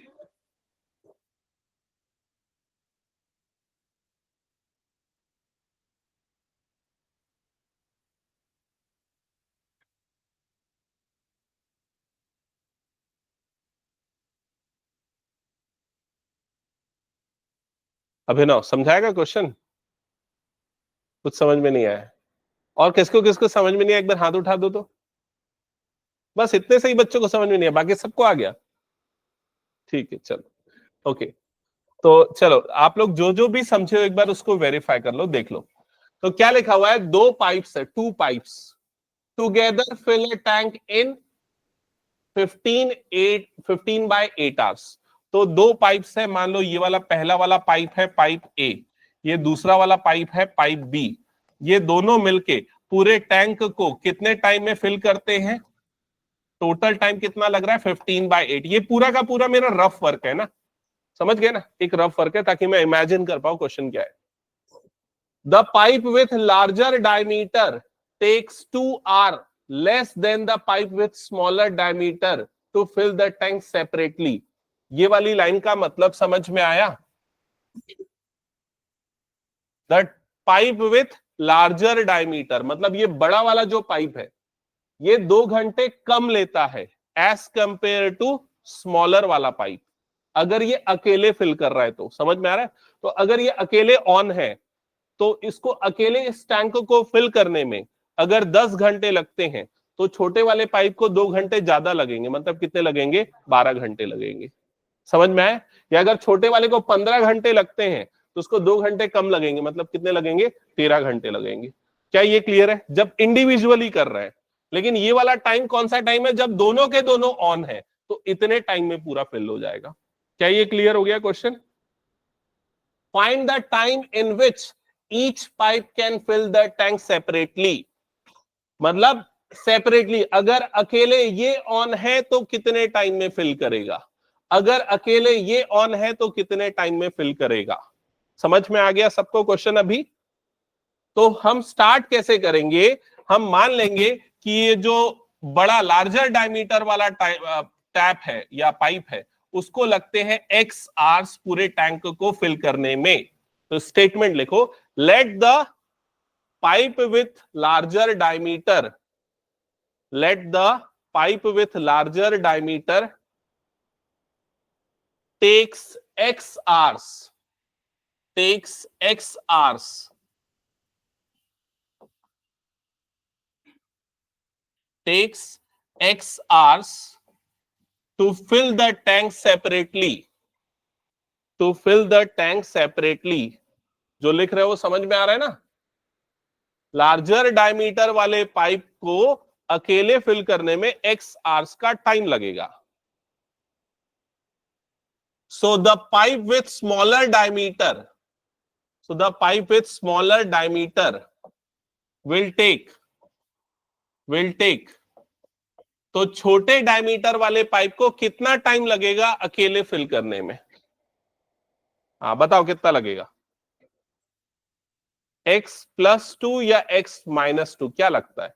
अभिनव समझाएगा क्वेश्चन? कुछ समझ में नहीं आया? और किसको किसको समझ में नहीं आया, एक बार हाथ उठा दो तो। बस इतने से ही बच्चों को समझ में नहीं आया, बाकी सबको आ गया? ठीक है चलो ओके। तो चलो आप लोग जो जो भी समझे हो एक बार उसको वेरीफाई कर लो, देख लो। तो क्या लिखा हुआ है, दो पाइप्स है, 2 pipes, together fill a tank in 15 hours। तो दो पाइप्स है, मान लो ये वाला पहला वाला पाइप है पाइप ए, ये दूसरा वाला पाइप है पाइप बी, ये दोनों मिलके पूरे टैंक को कितने टाइम में फिल करते हैं? टोटल टाइम कितना लग रहा है? 15/8। ये पूरा का पूरा मेरा रफ वर्क है ना, समझ गए ना, एक रफ वर्क है ताकि मैं इमेजिन कर पाऊं क्वेश्चन क्या है। The pipe with larger diameter takes 2 hours less than the pipe with smaller diameter to fill the tank separately. ये वाली लाइन का मतलब समझ में आया? The pipe with larger diameter मतलब ये बड़ा वाला जो पाइप है ये 2 घंटे कम लेता है एज कंपेयर टू स्मॉलर वाला पाइप। अगर ये अकेले फिल कर रहा है तो समझ में आ रहा है? तो अगर ये अकेले ऑन है तो इसको अकेले इस टैंक को फिल करने में अगर 10 घंटे लगते हैं तो छोटे वाले पाइप को 2 घंटे ज्यादा लगेंगे, मतलब कितने लगेंगे? 12 घंटे लगेंगे। समझ में आया? या अगर छोटे वाले को 15 घंटे लगते हैं तो उसको 2 घंटे कम लगेंगे, मतलब कितने लगेंगे? 13 घंटे लगेंगे। क्या ये क्लियर है? जब इंडिविजुअली कर रहे हैं। लेकिन ये वाला टाइम कौन सा टाइम है? जब दोनों के दोनों ऑन है तो इतने टाइम में पूरा फिल हो जाएगा। क्या ये क्लियर हो गया question? Find the time in which each pipe can fill the tank separately. मतलब सेपरेटली, अगर अकेले ये ऑन है तो कितने टाइम में फिल करेगा, अगर अकेले ये ऑन है तो कितने टाइम में फिल करेगा। समझ में आ गया सबको क्वेश्चन अभी? तो हम स्टार्ट कैसे करेंगे? हम मान लेंगे कि ये जो बड़ा लार्जर डायमीटर वाला टैप है या पाइप है उसको लगते हैं x आवर्स पूरे टैंक को फिल करने में। तो स्टेटमेंट लिखो, let the pipe with larger diameter, let the pipe with larger diameter takes x hours, takes x hours, takes x hours to fill the tank separately, to fill the tank separately। जो लिख रहे हो समझ में आ रहा है ना? लार्जर डायमीटर वाले पाइप को अकेले फिल करने में x hours का टाइम लगेगा। So the pipe with smaller diameter, so the pipe with smaller diameter will take तो छोटे डायमीटर वाले पाइप को कितना टाइम लगेगा अकेले फिल करने में? हाँ बताओ कितना लगेगा? x+2 या x-2, क्या लगता है?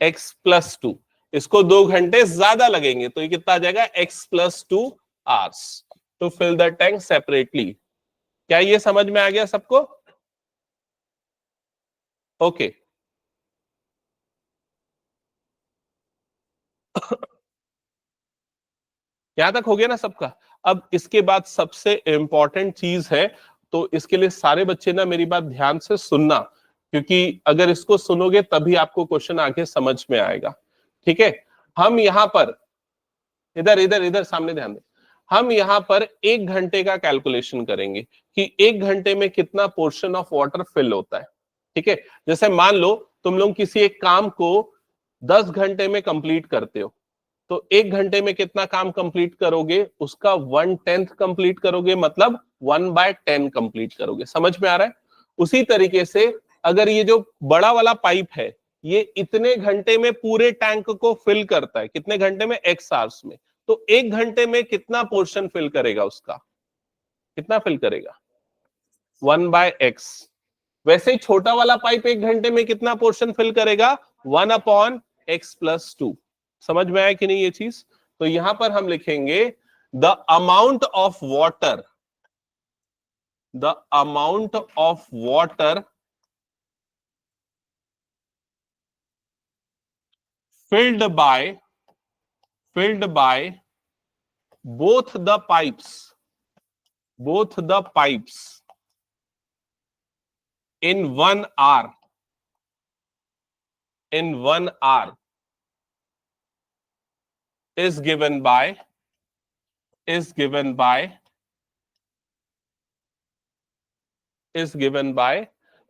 x+2। इसको 2 घंटे ज्यादा लगेंगे तो ये कितना आ जाएगा? x+2 hours to fill the tank separately। क्या ये समझ में आ गया सबको? ओके यहां तक हो गया ना सबका? अब इसके बाद सबसे इंपॉर्टेंट चीज है, तो इसके लिए सारे बच्चे ना मेरी बात ध्यान से सुनना, क्योंकि अगर इसको सुनोगे तभी आपको क्वेश्चन आगे समझ में आएगा। ठीक है? हम यहां पर इधर इधर इधर सामने ध्यान दें, हम यहां पर 1 घंटे का कैलकुलेशन करेंगे कि 1 घंटे में कितना पोर्शन ऑफ वाटर फिल होता है। ठीक है? जैसे मान लो तुम लोग किसी एक काम को 10 घंटे में कंप्लीट करते हो, तो 1 घंटे में कितना काम कंप्लीट करोगे? उसका 1/10 कंप्लीट करोगे, मतलब 1/10 कंप्लीट करोगे। समझ में आ रहा है? उसी तरीके से अगर ये जो बड़ा वाला पाइप है ये इतने घंटे में पूरे टैंक को फिल करता है, कितने घंटे में? x आवर्स में। तो 1 घंटे में कितना पोर्शन फिल करेगा उसका? कितना फिल करेगा? 1/x। वैसे ही छोटा वाला पाइप 1 घंटे में कितना पोर्शन फिल करेगा? 1/x+2। समझ में आया कि नहीं ये चीज? तो यहां पर हम लिखेंगे the amount of water, the amount of water filled by both the pipes in 1 hour, in 1 hour is given by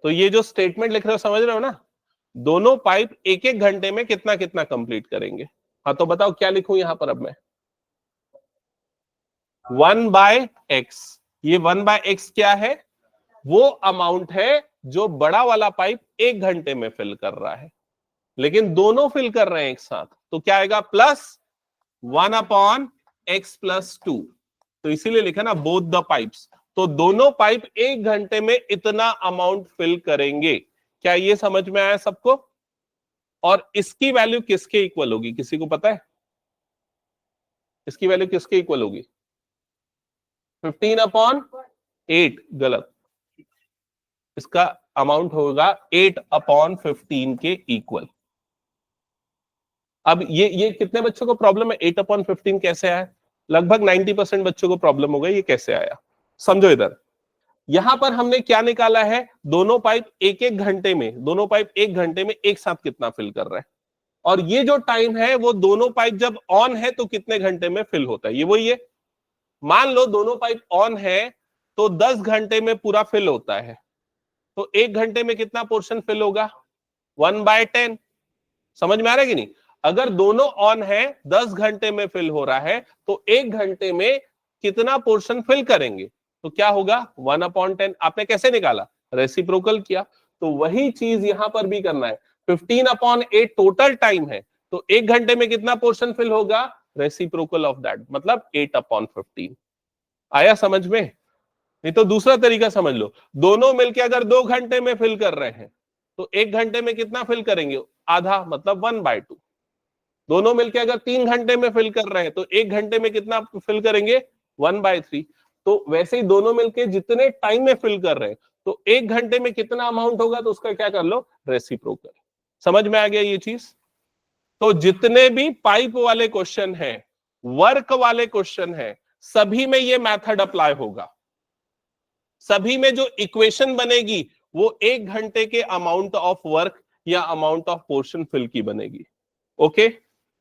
तो ये जो स्टेटमेंट लिख रहे हो समझ रहे हो ना? दोनों पाइप एक एक घंटे में कितना कितना कंप्लीट करेंगे। हाँ तो बताओ क्या लिखूं यहां पर अब मैं, 1/x। ये 1/x क्या है, वो अमाउंट है जो बड़ा वाला पाइप एक घंटे में फिल कर रहा है, लेकिन दोनों फिल कर रहे हैं एक साथ, तो क्या आएगा प्लस 1/x+2। तो इसीलिए लिखा ना बोथ द पाइप्स, तो दोनों पाइप एक घंटे में इतना अमाउंट फिल करेंगे। क्या ये समझ में आया सबको? और इसकी वैल्यू किसके इक्वल होगी, किसी को पता है इसकी वैल्यू किसके इक्वल होगी? 15/8 गलत, इसका अमाउंट होगा 8/15 के इक्वल। अब ये कितने बच्चों को प्रॉब्लम है 8/15 कैसे आया? लगभग 90% बच्चों को प्रॉब्लम हो गई ये कैसे आया। समझो इधर, यहां पर हमने क्या निकाला है, दोनों पाइप एक एक घंटे में, दोनों पाइप एक घंटे में एक साथ कितना फिल कर रहे हैं, और ये जो टाइम है वो दोनों पाइप जब ऑन है तो कितने घंटे में फिल होता है, ये वही है। मान लो दोनों पाइप ऑन है तो 10 घंटे में पूरा फिल होता है, तो एक घंटे में कितना पोर्शन फिल होगा, 1/10। समझ में आ रहा है कि नहीं? अगर दोनों ऑन है 10 घंटे में फिल हो रहा है तो एक घंटे में कितना पोर्शन फिल करेंगे, तो क्या होगा 1/10। आपने कैसे निकाला, रेसिप्रोकल किया। तो वही चीज यहां पर भी करना है, 15/8 टोटल टाइम है, तो एक घंटे में कितना पोर्शन फिल होगा, रेसिप्रोकल ऑफ दैट, मतलब 8/15। आया समझ में? नहीं तो दूसरा तरीका समझ लो, दोनों मिलके अगर 2 घंटे में फिल कर रहे हैं तो एक घंटे में कितना फिल करेंगे, आधा, मतलब 1/2। दोनों मिलके अगर 3 घंटे में फिल कर रहे हैं तो एक घंटे में कितना फिल करेंगे, 1/3। तो वैसे ही दोनों मिलके जितने टाइम में फिल कर रहे हैं तो एक घंटे में कितना अमाउंट होगा, तो उसका क्या कर लो, रेसिप्रोकल। समझ में आ गया ये चीज? तो जितने भी पाइप वाले क्वेश्चन हैं, वर्क वाले क्वेश्चन हैं, सभी में ये मेथड अप्लाई होगा। सभी में जो इक्वेशन बनेगी वो एक घंटे के अमाउंट ऑफ वर्क या अमाउंट ऑफ पोर्शन फिल की बनेगी। ओके,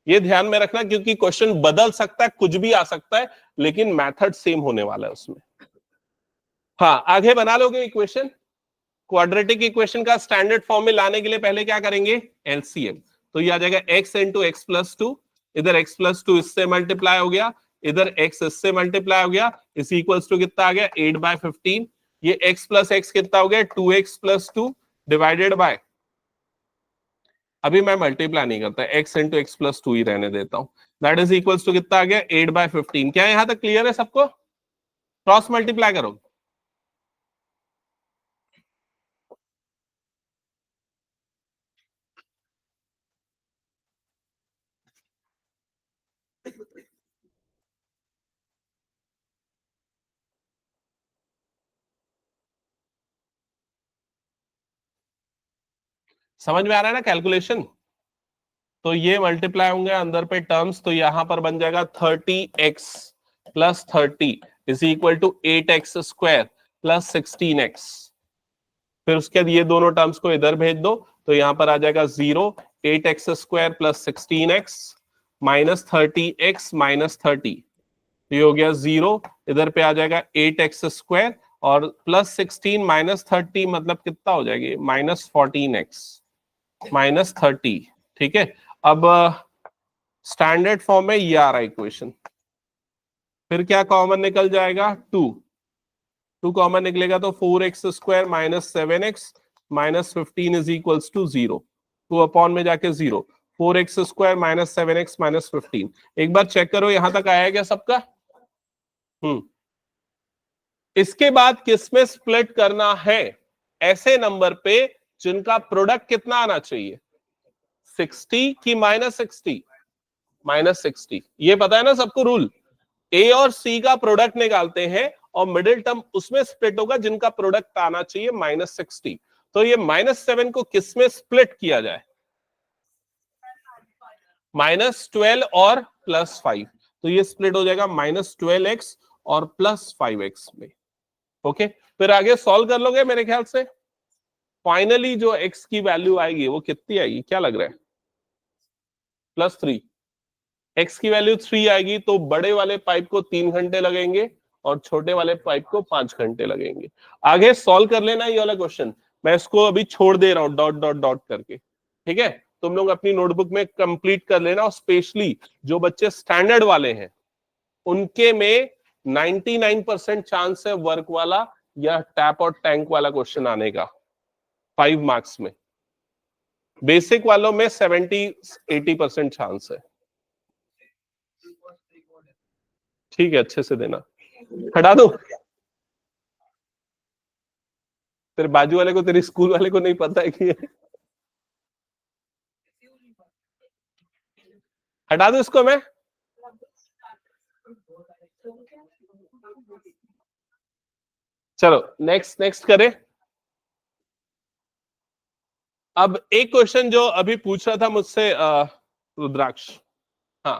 ये ध्यान में रखना, क्योंकि क्वेश्चन बदल सकता है, कुछ भी आ सकता है, लेकिन मेथड सेम होने वाला है उसमें। हाँ, आगे बना लोगे इक्वेशन। क्वाड्रेटिक इक्वेशन का स्टैंडर्ड फॉर्म में लाने के लिए पहले क्या करेंगे, एलसीएम। तो ये आ जाएगा x into x plus to, इधर x प्लस टू इससे मल्टीप्लाई हो गया, इधर x इससे मल्टीप्लाई हो गया, इस इक्वल्स टू कितना आ गया 8/15। ये x प्लस एक्स कितना हो गया 2x plus two divided by, अभी मैं मल्टीप्लाई नहीं करता, x into x plus two ही रहने देता हूं, दैट इज इक्वल्स टू कितना आ गया 8/15। क्या यहां तक क्लियर है सबको? क्रॉस मल्टीप्लाई करो। समझ में आ रहा है ना कैलकुलेशन? तो ये मल्टीप्लाई होंगे अंदर पे टर्म्स, तो यहां पर बन जाएगा 30x plus 30 is equal to 8x² plus 16x। फिर उसके बाद ये दोनों टर्म्स को इधर भेज दो, तो यहां पर आ जाएगा 0, 8x² plus 16x minus 30x minus 30, तो ये हो गया 0। इधर पे आ जाएगा 8x² और प्लस 16 माइनस 30 मतलब कितना हो जाएगी माइनस 14x माइनस 30। ठीक है, अब स्टैंडर्ड फॉर्म में ये आ रहा है इक्वेशन, फिर क्या कॉमन निकल जाएगा 2 कॉमन निकलेगा तो 4x² minus 7x minus 15 is equals to 0, 2 upon में जाके 0, 4x² माइनस 7x माइनस 15। एक बार चेक करो यहां तक आया क्या सबका? इसके बाद किसमें स्प्लिट करना है, ऐसे नंबर पे जिनका प्रोडक्ट कितना आना चाहिए 60 की माइनस 60, माइनस 60। ये पता है ना सबको रूल, ए और सी का प्रोडक्ट निकालते हैं और मिडिल टर्म उसमें स्प्लिट होगा जिनका प्रोडक्ट आना चाहिए माइनस 60। तो ये -7 को किसमें स्प्लिट किया जाए, -12 और +5, तो ये स्प्लिट हो जाएगा -12x और +5x में। ओके, फिर आगे सॉल्व कर लोगे मेरे ख्याल से। फाइनली जो x की वैल्यू आएगी वो कितनी आएगी, क्या लग रहा है, +3। x की वैल्यू 3 आएगी तो बड़े वाले पाइप को 3 घंटे लगेंगे और छोटे वाले पाइप को 5 घंटे लगेंगे। आगे सॉल्व कर लेना ये वाला क्वेश्चन, मैं इसको अभी छोड़ दे रहा हूं डॉट डॉट डॉट करके। ठीक है, तुम लोग अपनी नोटबुक में कंप्लीट कर लेना, और स्पेशली जो बच्चे स्टैंडर्ड वाले हैं उनके में 99% चांस है वर्क वाला या टैप और टैंक वाला क्वेश्चन आने का 5 मार्क्स में। बेसिक वालों में 70-80% चांस है। ठीक है, अच्छे से देना। हटा दो, तेरे बाजू वाले को, तेरे स्कूल वाले को नहीं पता है कि हटा दो इसको मैं। चलो नेक्स्ट करें। अब एक क्वेश्चन जो अभी पूछ रहा था मुझसे रुद्राक्ष, हाँ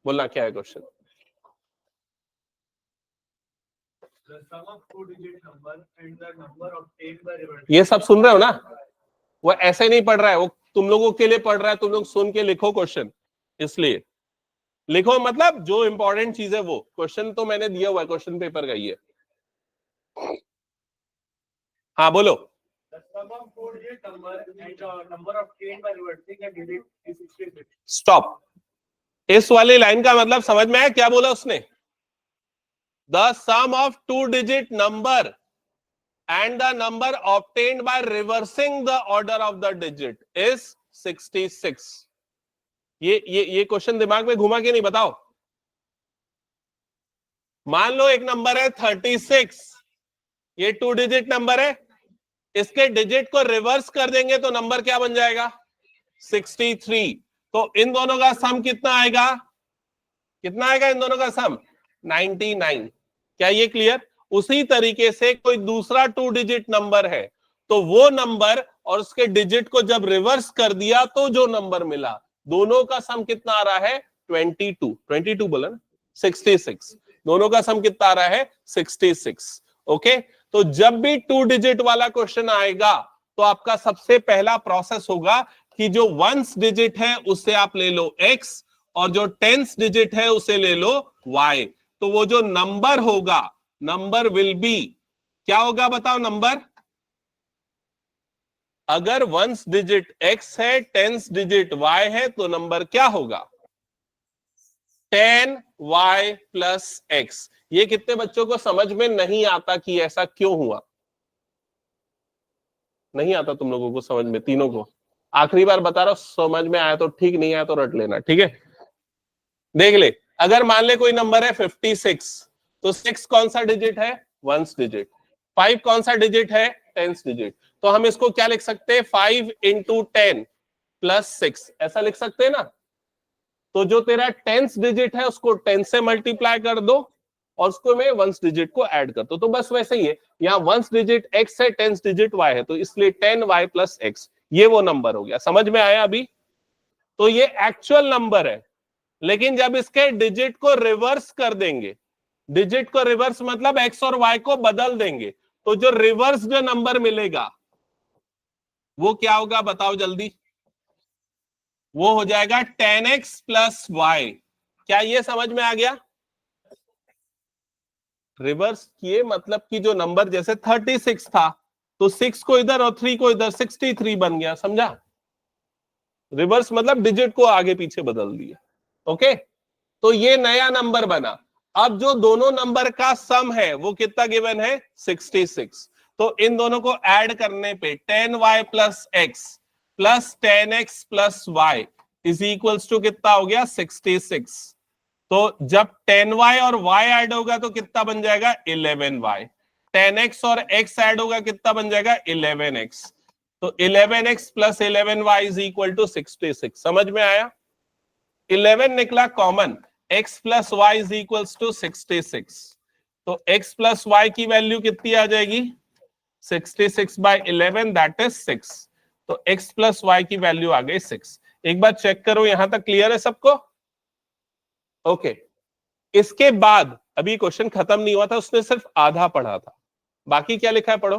बोलना क्या है क्वेश्चन। ये सब सुन रहे हो ना, वो ऐसे नहीं पढ़ रहा है, वो तुम लोगों के लिए पढ़ रहा है, तुम लोग सुन के लिखो क्वेश्चन, इसलिए लिखो, मतलब जो इंपॉर्टेंट चीज है वो। क्वेश्चन तो मैंने दिया हुआ है, क्वेश्चन पेपर का ही है। हाँ बोलो। स्टॉप। इस वाली लाइन का मतलब समझ में आया क्या बोला उसने? The sum of 2 digit number and the number obtained by reversing the order of the digit is 66। ये क्वेश्चन दिमाग में घुमा के नहीं, बताओ। मान लो एक नंबर है 36, ये 2 डिजिट नंबर है, इसके डिजिट को रिवर्स कर देंगे तो नंबर क्या बन जाएगा? 63। तो इन दोनों का सम कितना आएगा? कितना आएगा इन दोनों का सम? 99। क्या ये क्लियर? उसी तरीके से कोई दूसरा 2 डिजिट नंबर है, तो वो नंबर और उसके डिजिट को जब रिवर्स कर दिया तो जो नंबर मिला, दोनों का सम कितना आ रहा है? 22 बोला ना, 66। दोनों का सम कितना आ रहा है? 66। ओके, तो जब भी 2 डिजिट वाला क्वेश्चन आएगा तो आपका सबसे पहला प्रोसेस होगा कि जो 1s डिजिट है उससे आप ले लो x, और जो 10s डिजिट है उसे ले लो y। तो वो जो नंबर होगा, नंबर विल बी, क्या होगा बताओ नंबर? अगर 1s डिजिट x है, 10s डिजिट y है, तो नंबर क्या होगा? 10y plus x। ये कितने बच्चों को समझ में नहीं आता कि ऐसा क्यों हुआ? नहीं आता तुम लोगों को समझ में, तीनों को? आखिरी बार बता रहा हूं, समझ में आया तो ठीक, नहीं आया तो रट लेना, ठीक है? देख ले, अगर मान ले कोई नंबर है 56, तो 6 कौन सा डिजिट है? 1s digit. 5 कौन सा डिजिट है? 10s digit. तो हम इसको क्या लिख सकते हैं? 5 इंटू 10 प्लस 6, ऐसा लिख सकते हैं ना? तो जो तेरा 10s डिजिट है उसको 10 से मल्टीप्लाई कर दो और उसको में 1s डिजिट को ऐड कर दो। तो बस वैसे ही है, यहाँ 1s डिजिट x है, 10s डिजिट y है, तो इसलिए 10y प्लस x, ये वो नंबर हो गया। समझ में आया अभी? तो ये एक्चुअल नंबर है, लेकिन जब इसके डिजिट को रिवर्स कर देंगे, डिजिट को रिवर्स मतलब x और y को बदल देंगे, तो जो रिवर्स जो नंबर मिलेगा वो क्या होगा बताओ जल्दी? वो हो जाएगा 10x प्लस y। क्या ये समझ में आ गया? रिवर्स किए मतलब कि जो नंबर जैसे 36 था, तो 6 को इधर और 3 को इधर, 63 बन गया, समझा? रिवर्स मतलब डिजिट को आगे पीछे बदल दिया। ओके, तो ये नया नंबर बना। अब जो दोनों नंबर का सम है वो कितना गिवन है? 66। तो इन दोनों को ऐड करने पे 10y plus x plus 10x plus y is equals to कितना हो गया? 66। तो जब 10y और y ऐड होगा तो कितना बन जाएगा? 11y। 10x और x ऐड होगा कितना बन जाएगा? 11x। तो 11x plus 11y is equal to 66। समझ में आया? 11 निकला common, x plus y is equals to 66। तो x प्लस y की वैल्यू कितनी आ जाएगी? 66 बाय 11 दैट इज 6। तो x प्लस y की वैल्यू आ गई 6। एक बार चेक करो, यहां तक क्लियर है सबको? ओके, इसके बाद अभी क्वेश्चन खत्म नहीं हुआ था, उसने सिर्फ आधा पढ़ा था, बाकी क्या लिखा है पढ़ो।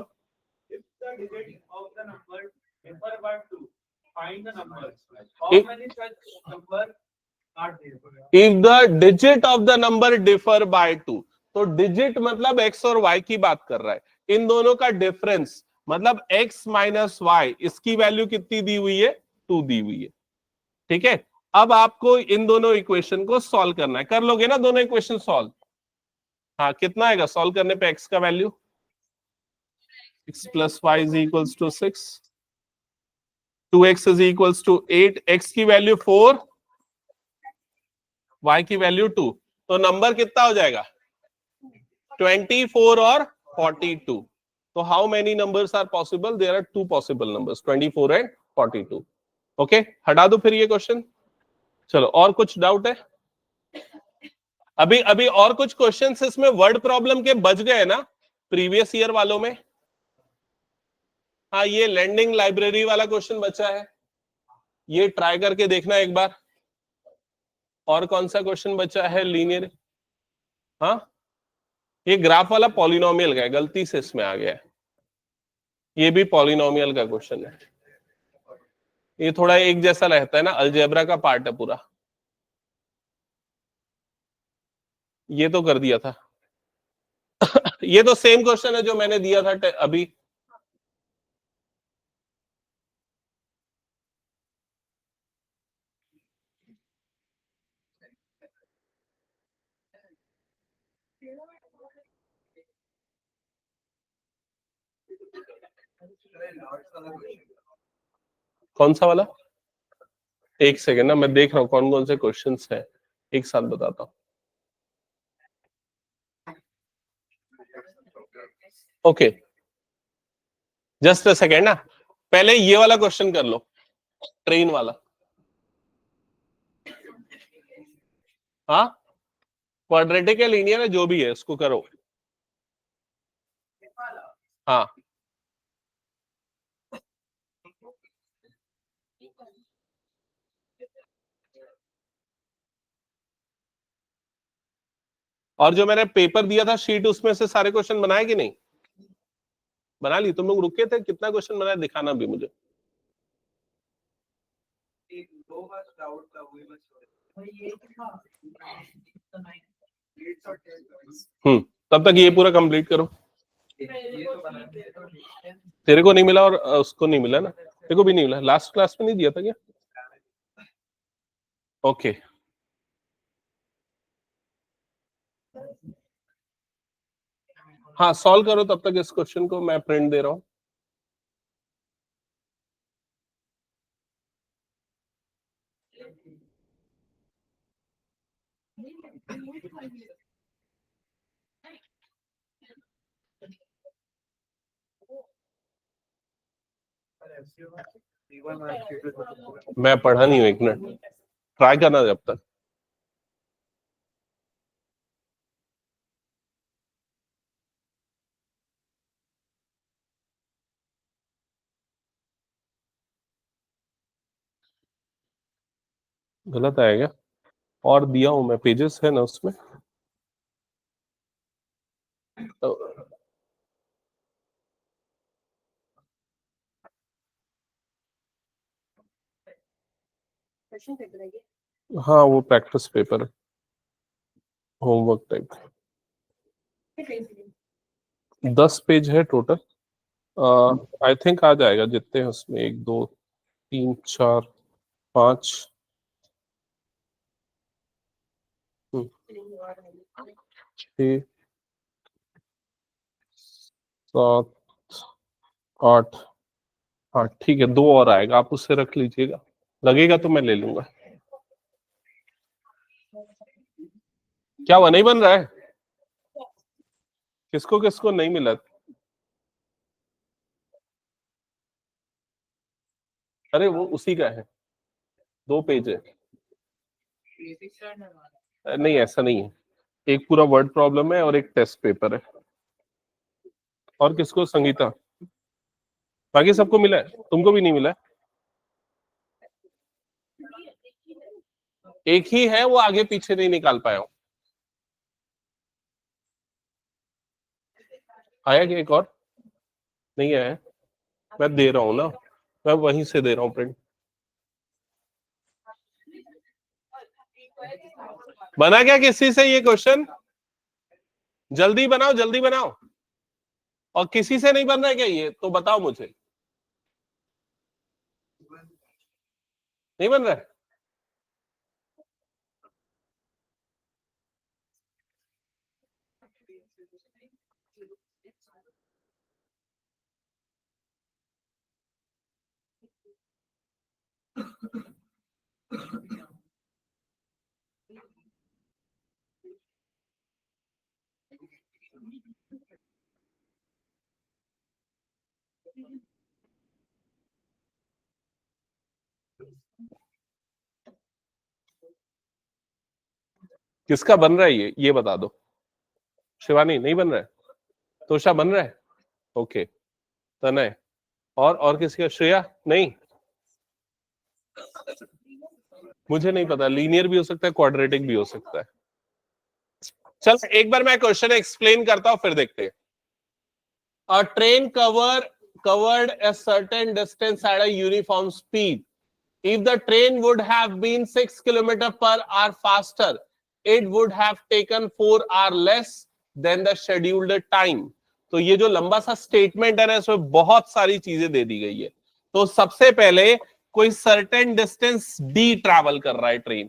If the digit of the number differ by 2, तो डिजिट मतलब x और y की बात कर रहा है, इन दोनों का डिफरेंस मतलब x माइनस वाई, इसकी वैल्यू कितनी दी हुई है? 2 दी हुई है। ठीक है, अब आपको इन दोनों इक्वेशन को सॉल्व करना है। कर लोगे ना दोनों इक्वेशन सॉल्व? हाँ, कितना आएगा सॉल्व करने पे x का value? x + y = 6, 2x = 8, x की वैल्यू 4, y की वैल्यू 2, तो नंबर कितना हो जाएगा? 24 और 42। तो how many numbers are possible? There are 2 possible numbers, 24 and 42। Okay, हटा दो फिर ये क्वेश्चन। चलो, और कुछ डाउट है? अभी अभी और कुछ क्वेश्चंस इसमें वर्ड प्रॉब्लम के बच गए ना प्रीवियस ईयर वालों में? हाँ, ये लैंडिंग लाइब्रेरी वाला क्वेश्चन बचा है, ये ट्राई करके देखना एक बार। और कौन सा क्वेश्चन बचा है? लीनियर, हाँ ये ग्राफ वाला पॉलिनोमियल का है, गलती से इसमें आ गया है। ये भी पॉलिनोमियल का क्वेश्चन है, ये थोड़ा एक जैसा रहता है ना, अलजेब्रा का पार्ट है पूरा। ये तो कर दिया था। ये तो सेम क्वेश्चन है जो मैंने दिया था अभी। कौन सा वाला? एक सेकेंड ना, मैं देख रहा हूँ कौन कौन से क्वेश्चंस हैं, एक साथ बताता हूँ। ओके, जस्ट अ सेकेंड ना, पहले ये वाला क्वेश्चन कर लो, ट्रेन वाला। हाँ, क्वाड्रेटिक है, लीनियर है, जो भी है इसको करो। हाँ, और जो मैंने पेपर दिया था शीट, उसमें से सारे क्वेश्चन बनाए कि नहीं? बना ली? तुम लोग रुके थे, कितना क्वेश्चन बनाया दिखाना भी मुझे। तब तक ये पूरा कंप्लीट करो। तेरे को नहीं मिला और उसको नहीं मिला ना? तेरे को भी नहीं मिला, लास्ट क्लास में नहीं दिया था क्या? ओके, हाँ सॉल्व करो तब तक इस क्वेश्चन को, मैं प्रिंट दे रहा हूँ। मैं पढ़ा नहीं हूँ, एक मिनट ट्राई करना जब तक। गलत आएगा, और दिया हूं मैं, पेजेस है ना उसमें तो। हाँ, वो प्रैक्टिस पेपर है, होमवर्क टाइप। 10 पेज है टोटल। आई थिंक आ जाएगा जितने हैं उसमें, 1 2 3 4 5 6 7 8। हाँ ठीक है, 2 और आएगा, आप उससे रख लीजिएगा, लगेगा तो मैं ले लूंगा। क्या वो नहीं बन रहा है? किसको किसको नहीं मिला? अरे वो उसी का है, 2 पेज है। नहीं ऐसा नहीं है, एक पूरा वर्ड प्रॉब्लम है और एक टेस्ट पेपर है। और किसको? संगीता, बाकी सबको मिला है, तुमको भी नहीं मिला है? एक ही है, वो आगे पीछे नहीं निकाल पाया हूं। आया क्या एक और? नहीं आया है? मैं दे रहा हूँ ना, मैं वहीं से दे रहा हूँ प्रिंट। बना क्या किसी से ये क्वेश्चन? जल्दी बनाओ, जल्दी बनाओ। और किसी से नहीं बन रहा है क्या ये, तो बताओ मुझे। नहीं बन रहा है? किसका बन रहा है ये बता दो। शिवानी नहीं बन रहा है? तोषा बन रहा है? ओके। तनय और किसी का? श्रेया नहीं? मुझे नहीं पता, लीनियर भी हो सकता है, क्वाड्रेटिक भी हो सकता है। चल एक बार मैं क्वेश्चन एक्सप्लेन करता हूं फिर देखते हैं। A train covered a certain distance at a uniform speed. If the train would have been 6 km per hour faster, it would have taken 4 hours less than the scheduled time. तो ये जो लंबा सा स्टेटमेंट है ना, इसमें बहुत सारी चीजें दे दी गई है। तो सबसे पहले कोई सर्टेन डिस्टेंस डी ट्रैवल कर रहा है ट्रेन,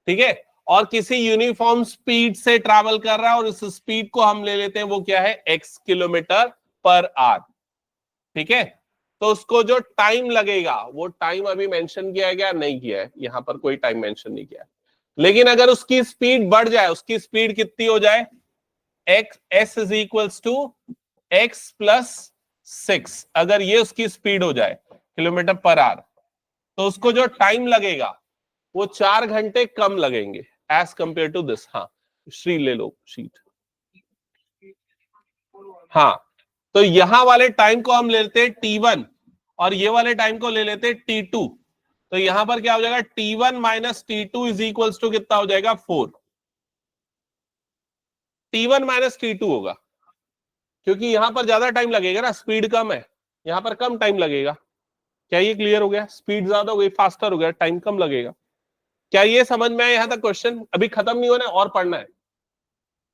ठीक है, और किसी यूनिफॉर्म स्पीड से ट्रैवल कर रहा है, और इस स्पीड को हम ले लेते हैं, वो क्या है, x किलोमीटर पर आवर, ठीक है। तो उसको जो टाइम लगेगा, वो टाइम अभी मेंशन किया गया नहीं किया है, यहां पर कोई टाइम मेंशन नहीं किया है। लेकिन अगर उसकी स्पीड बढ़ जाए, उसकी स्पीड कितनी हो जाए, s is equals to x plus 6, अगर ये उसकी स्पीड हो जाए किलोमीटर पर आवर, तो उसको जो टाइम लगेगा वो 4 घंटे कम लगेंगे एज कंपेयर टू दिस। हाँ श्री ले लो शीट। हाँ, तो यहां वाले टाइम को हम ले लेते हैं t1 और ये वाले टाइम को ले लेते हैं t2। तो यहां पर क्या हो जाएगा, t1 minus t2 is equals to कितना हो जाएगा, 4। t1 माइनस t2 होगा, क्योंकि यहां पर ज्यादा टाइम लगेगा ना, स्पीड कम है, यहां पर कम टाइम लगेगा। क्या ये क्लियर हो गया? स्पीड ज्यादा हो गई, फास्टर हो गया, टाइम कम लगेगा। क्या ये समझ में आया? यहां तक क्वेश्चन अभी खत्म नहीं होना है, और पढ़ना है।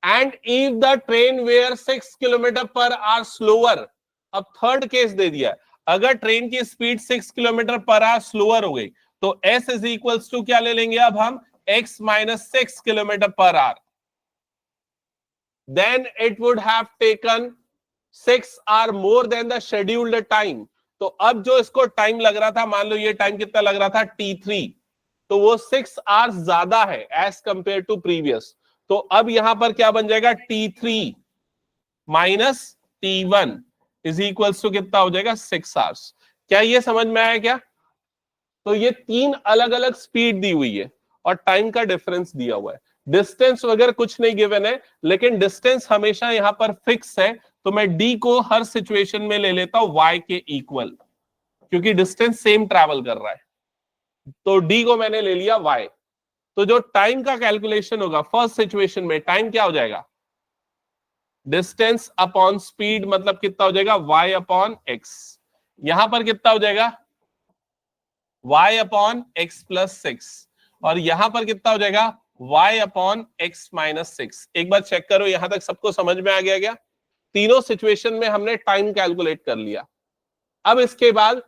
And if the train were 6 kilometre per hour slower, अब थर्ड केस दे दिया, अगर ट्रेन की speed 6 kilometre per hour slower हो गई, तो s इज इक्वल्स टू क्या ले लेंगे अब हम, x minus 6 kilometre per hour, then it would have taken 6 hour more than the scheduled time. तो अब जो इसको टाइम लग रहा था, मान लो ये टाइम कितना लग रहा था, t3, तो वो 6 आवर्स ज्यादा है एज कंपेयर टू प्रीवियस। तो अब यहां पर क्या बन जाएगा, t3 minus t1 is equals to कितना हो जाएगा, 6 आवर्स। क्या ये समझ में आया क्या? तो ये 3 अलग अलग स्पीड दी हुई है और टाइम का डिफरेंस दिया हुआ है। डिस्टेंस वगैरह कुछ नहीं गिवन है, लेकिन डिस्टेंस हमेशा यहां पर फिक्स है, तो मैं d को हर सिचुएशन में ले लेता हूं y के इक्वल, क्योंकि डिस्टेंस सेम ट्रैवल कर रहा है। तो d को मैंने ले लिया y। तो जो टाइम का कैलकुलेशन होगा फर्स्ट सिचुएशन में, टाइम क्या हो जाएगा, डिस्टेंस अपॉन स्पीड, मतलब कितना हो जाएगा, y अपॉन x। यहां पर कितना हो जाएगा, y अपॉन x प्लस 6, और यहां पर कितना हो जाएगा, y अपॉन x माइनस 6। एक बार चेक करो, यहां तक सबको समझ में आ गया क्या? तीनों सिचुएशन में हमने टाइम कैलकुलेट कर लिया। अब इसके बाद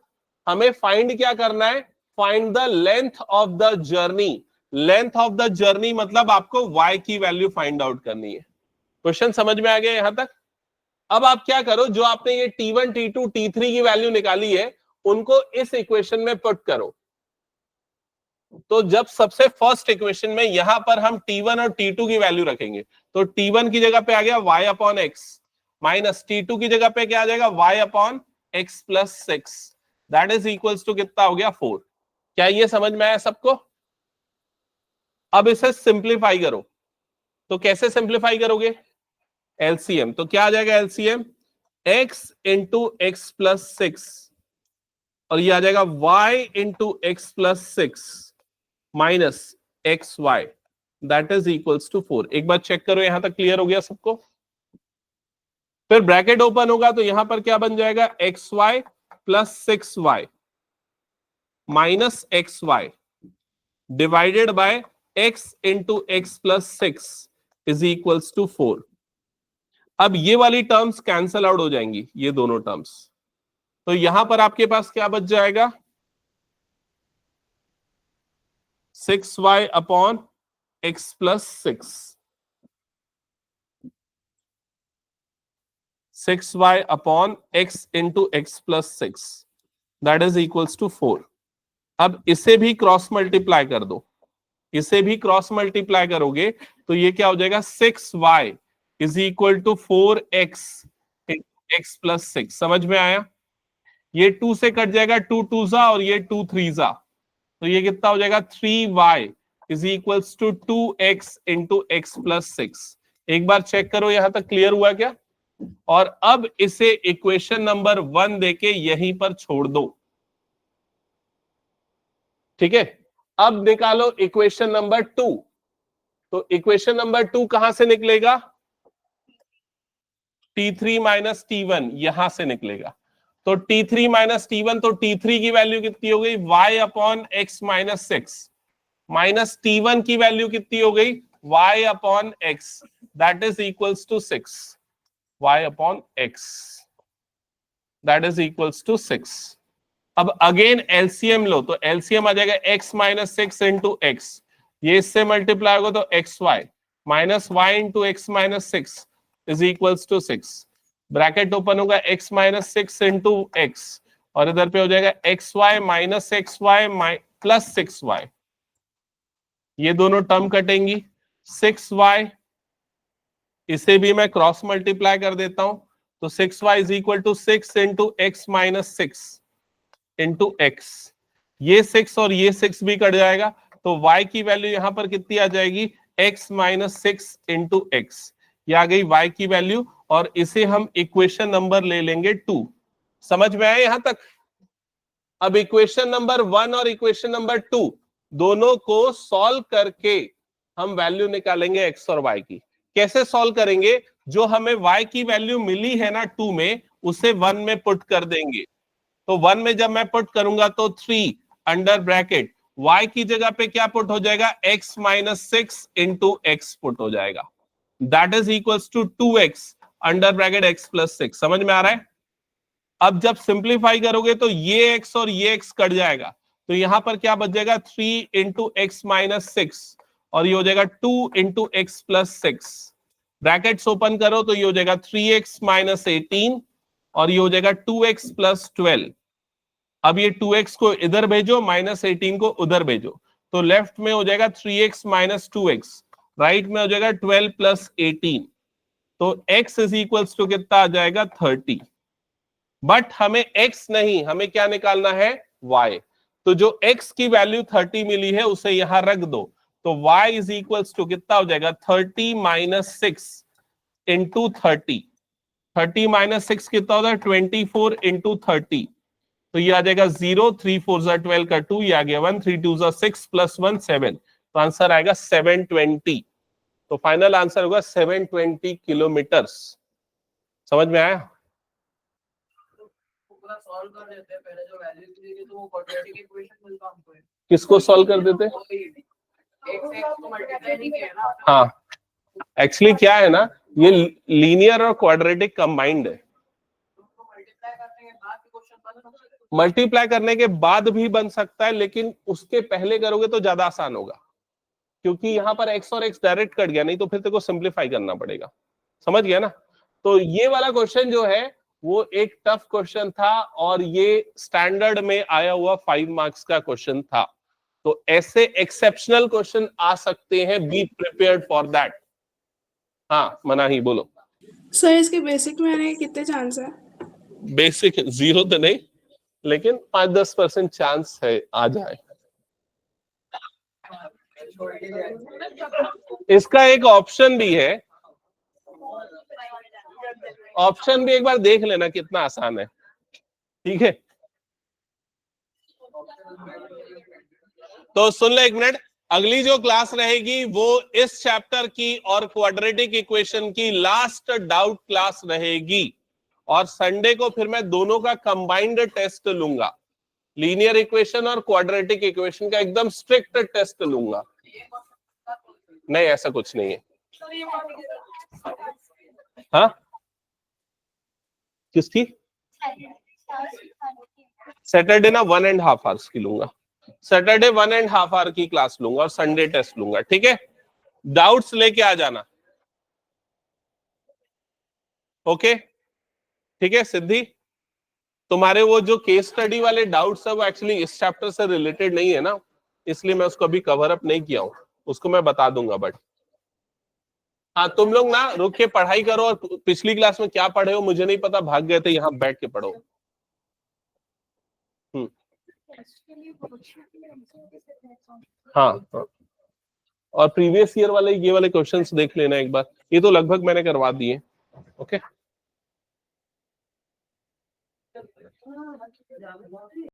हमें फाइंड क्या करना है, find the length of the journey. Length of the journey मतलब आपको y की वैल्यू फाइंड आउट करनी है। क्वेश्चन समझ में आ गया यहां तक? अब आप क्या करो, जो आपने ये t1 t2 t3 की वैल्यू निकाली है, उनको इस इक्वेशन में पुट करो। तो जब सबसे फर्स्ट इक्वेशन में यहां पर हम t1 और t2 की वैल्यू रखेंगे, तो t1 की जगह पे आ गया y upon x, minus t2 की जगह पे क्या आ जाएगा, y upon x plus 6, that is equals to कितना हो गया, 4। क्या ये समझ में आया सबको? अब इसे सिंप्लीफाई करो। तो कैसे सिंप्लीफाई करोगे, एलसीएम। तो क्या आ जाएगा LCM, x into x plus 6, और ये आ जाएगा y into x plus 6 minus x y, that is equals to 4। एक बार चेक करो, यहां तक क्लियर हो गया सबको? फिर ब्रैकेट ओपन होगा, तो यहां पर क्या बन जाएगा, x y plus 6y minus x y divided by x into x plus 6 is equals to 4। अब ये वाली टर्म्स कैंसल आउट हो जाएंगी, ये दोनों टर्म्स। तो यहां पर आपके पास क्या बच जाएगा, 6y upon x plus 6y upon x into x plus 6 that is equals to 4। अब इसे भी क्रॉस मल्टीप्लाई कर दो, इसे भी क्रॉस मल्टीप्लाई करोगे तो ये क्या हो जाएगा, 6y is equal to 4x x plus 6। समझ में आया? ये 2 से कट जाएगा, 2 2 जा और ये 2 3 जा, तो ये कितना हो जाएगा, 3y is equals to 2x into x plus 6। एक बार चेक करो यहां तक क्लियर हुआ क्या? और अब इसे इक्वेशन नंबर 1 देके यहीं पर छोड़ दो। ठीक है, अब निकालो इक्वेशन नंबर 2। तो इक्वेशन नंबर 2 कहां से निकलेगा, T3 माइनस T1 यहां से निकलेगा। तो T3 माइनस T1, तो T3 की वैल्यू कितनी हो गई, y upon x minus 6, minus T1 की वैल्यू कितनी हो गई, y upon x, that is equals to 6, y upon x that is equals to 6। अब अगेन एलसीएम लो, तो एलसीएम आ जाएगा x माइनस 6 इंटू एक्स, ये इससे मल्टीप्लाई होगा तो x y minus y into x minus 6 is equals to 6। Bracket open होगा, x माइनस 6 इंटू एक्स, और इधर पे हो जाएगा x y minus x y plus 6y, ये दोनों टर्म कटेंगी। 6y इसे भी मैं क्रॉस मल्टीप्लाई कर देता हूं, तो 6y is equal to 6 into x minus 6 into x, ये 6 और ये 6 भी कट जाएगा, तो y की वैल्यू यहां पर कितनी आ जाएगी, x माइनस 6 इंटू एक्स, ये आ गई y की वैल्यू, और इसे हम इक्वेशन नंबर ले लेंगे 2। समझ में आया यहां तक? अब इक्वेशन नंबर 1 और इक्वेशन नंबर 2 दोनों को सॉल्व करके हम वैल्यू निकालेंगे x और y की। कैसे सॉल्व करेंगे, जो हमें y की वैल्यू मिली है ना 2 में, उसे 1 में पुट कर देंगे। तो 1 में जब मैं पुट करूंगा तो 3 अंडर ब्रैकेट y की जगह पे क्या पुट हो जाएगा, x minus 6 into x put हो जाएगा, that is equals to 2x under bracket x plus 6। समझ में आ रहा है? अब जब सिंप्लीफाई करोगे तो ये x और ये x कट जाएगा, तो यहां पर क्या बच जाएगा, 3 इंटू एक्स माइनस 6, और ये हो जाएगा 2 into x plus 6। Brackets open करो तो ये हो जाएगा 3x माइनस 18, और ये हो जाएगा 2x प्लस 12। अब ये 2x को इधर भेजो, माइनस 18 को उधर भेजो, तो लेफ्ट में हो जाएगा 3x माइनस 2x, राइट में हो जाएगा 12 प्लस 18, तो x इज इक्वल्स टू कितना आ जाएगा, 30। बट हमें x नहीं, हमें क्या निकालना है, y। तो जो x की वैल्यू 30 मिली है उसे यहां रख दो, तो y इज इक्वल्स टू कितना हो जाएगा, 30 माइनस 6 इंटू 30, 30 माइनस 6 कितना होता है, 24 इंटू 30, तो ये आ जाएगा 0, 3 4 जा 12 का 2, ये आ गया 1, 3 2 जा 6 प्लस 1 7, तो आंसर आएगा 720। तो फाइनल आंसर होगा 720 किलोमीटर। समझ में आया? पूरा सॉल्व कर देते हैं, पहले जो वैल्यू दी थी तो वो क्वाड्रेटिक इक्वेशन मिलता हमको। किसको सॉल्व कर देते? एक से एक को मल्टीप्लाई नहीं किया ना। हाँ, एक्चुअली क्या है ना, ये लीनियर और क्वाड्रेटिक कंबाइंड है। मल्टीप्लाई करने के बाद भी बन सकता है, लेकिन उसके पहले करोगे तो ज्यादा आसान होगा, क्योंकि यहाँ पर x और x डायरेक्ट कट गया, नहीं तो फिर तेरे को सिंप्लीफाई करना पड़ेगा। समझ गया ना? तो ये वाला क्वेश्चन जो है वो एक टफ क्वेश्चन था, और ये स्टैंडर्ड में आया हुआ 5 मार्क्स का क्वेश्चन था। तो ऐसे एक्सेप्शनल क्वेश्चन आ सकते हैं, बी प्रिपेयर्ड फॉर दैट। हाँ मनाही बोलो। सर इसके बेसिक में आने के कितने चांस है? बेसिक 0 तो नहीं, लेकिन 5-10% चांस है आ जाए। इसका एक ऑप्शन भी है, ऑप्शन भी एक बार देख लेना कितना आसान है। ठीक है, तो सुन ले एक मिनट, अगली जो क्लास रहेगी वो इस चैप्टर की और क्वाड्रेटिक इक्वेशन की लास्ट डाउट क्लास रहेगी, और संडे को फिर मैं दोनों का कंबाइंड टेस्ट लूंगा, लीनियर इक्वेशन और क्वाड्रेटिक इक्वेशन का एकदम स्ट्रिक्ट टेस्ट लूंगा। नहीं ऐसा कुछ नहीं है। हाँ किसकी? सैटरडे ना 1.5 आवर्स की लूंगा, सैटरडे 1.5 आवर की क्लास लूंगा और संडे टेस्ट लूंगा, ठीक है। डाउट्स लेके आ जाना, ओके ठीक है। सिद्धि, तुम्हारे वो जो केस स्टडी वाले डाउट्स है वो एक्चुअली इस चैप्टर से रिलेटेड नहीं है ना, इसलिए मैं उसको अभी कवर अप नहीं किया हूं, उसको मैं बता दूंगा। बट हाँ, तुम लोग ना रुक के पढ़ाई करो, और पिछली क्लास में क्या पढ़े हो मुझे नहीं पता, भाग गए थे, यहाँ बैठ के पढ़ो। हाँ हाँ, और प्रीवियस ईयर वाले ये वाले क्वेश्चंस देख लेना एक बार, ये तो लगभग मैंने करवा दिए, ओके।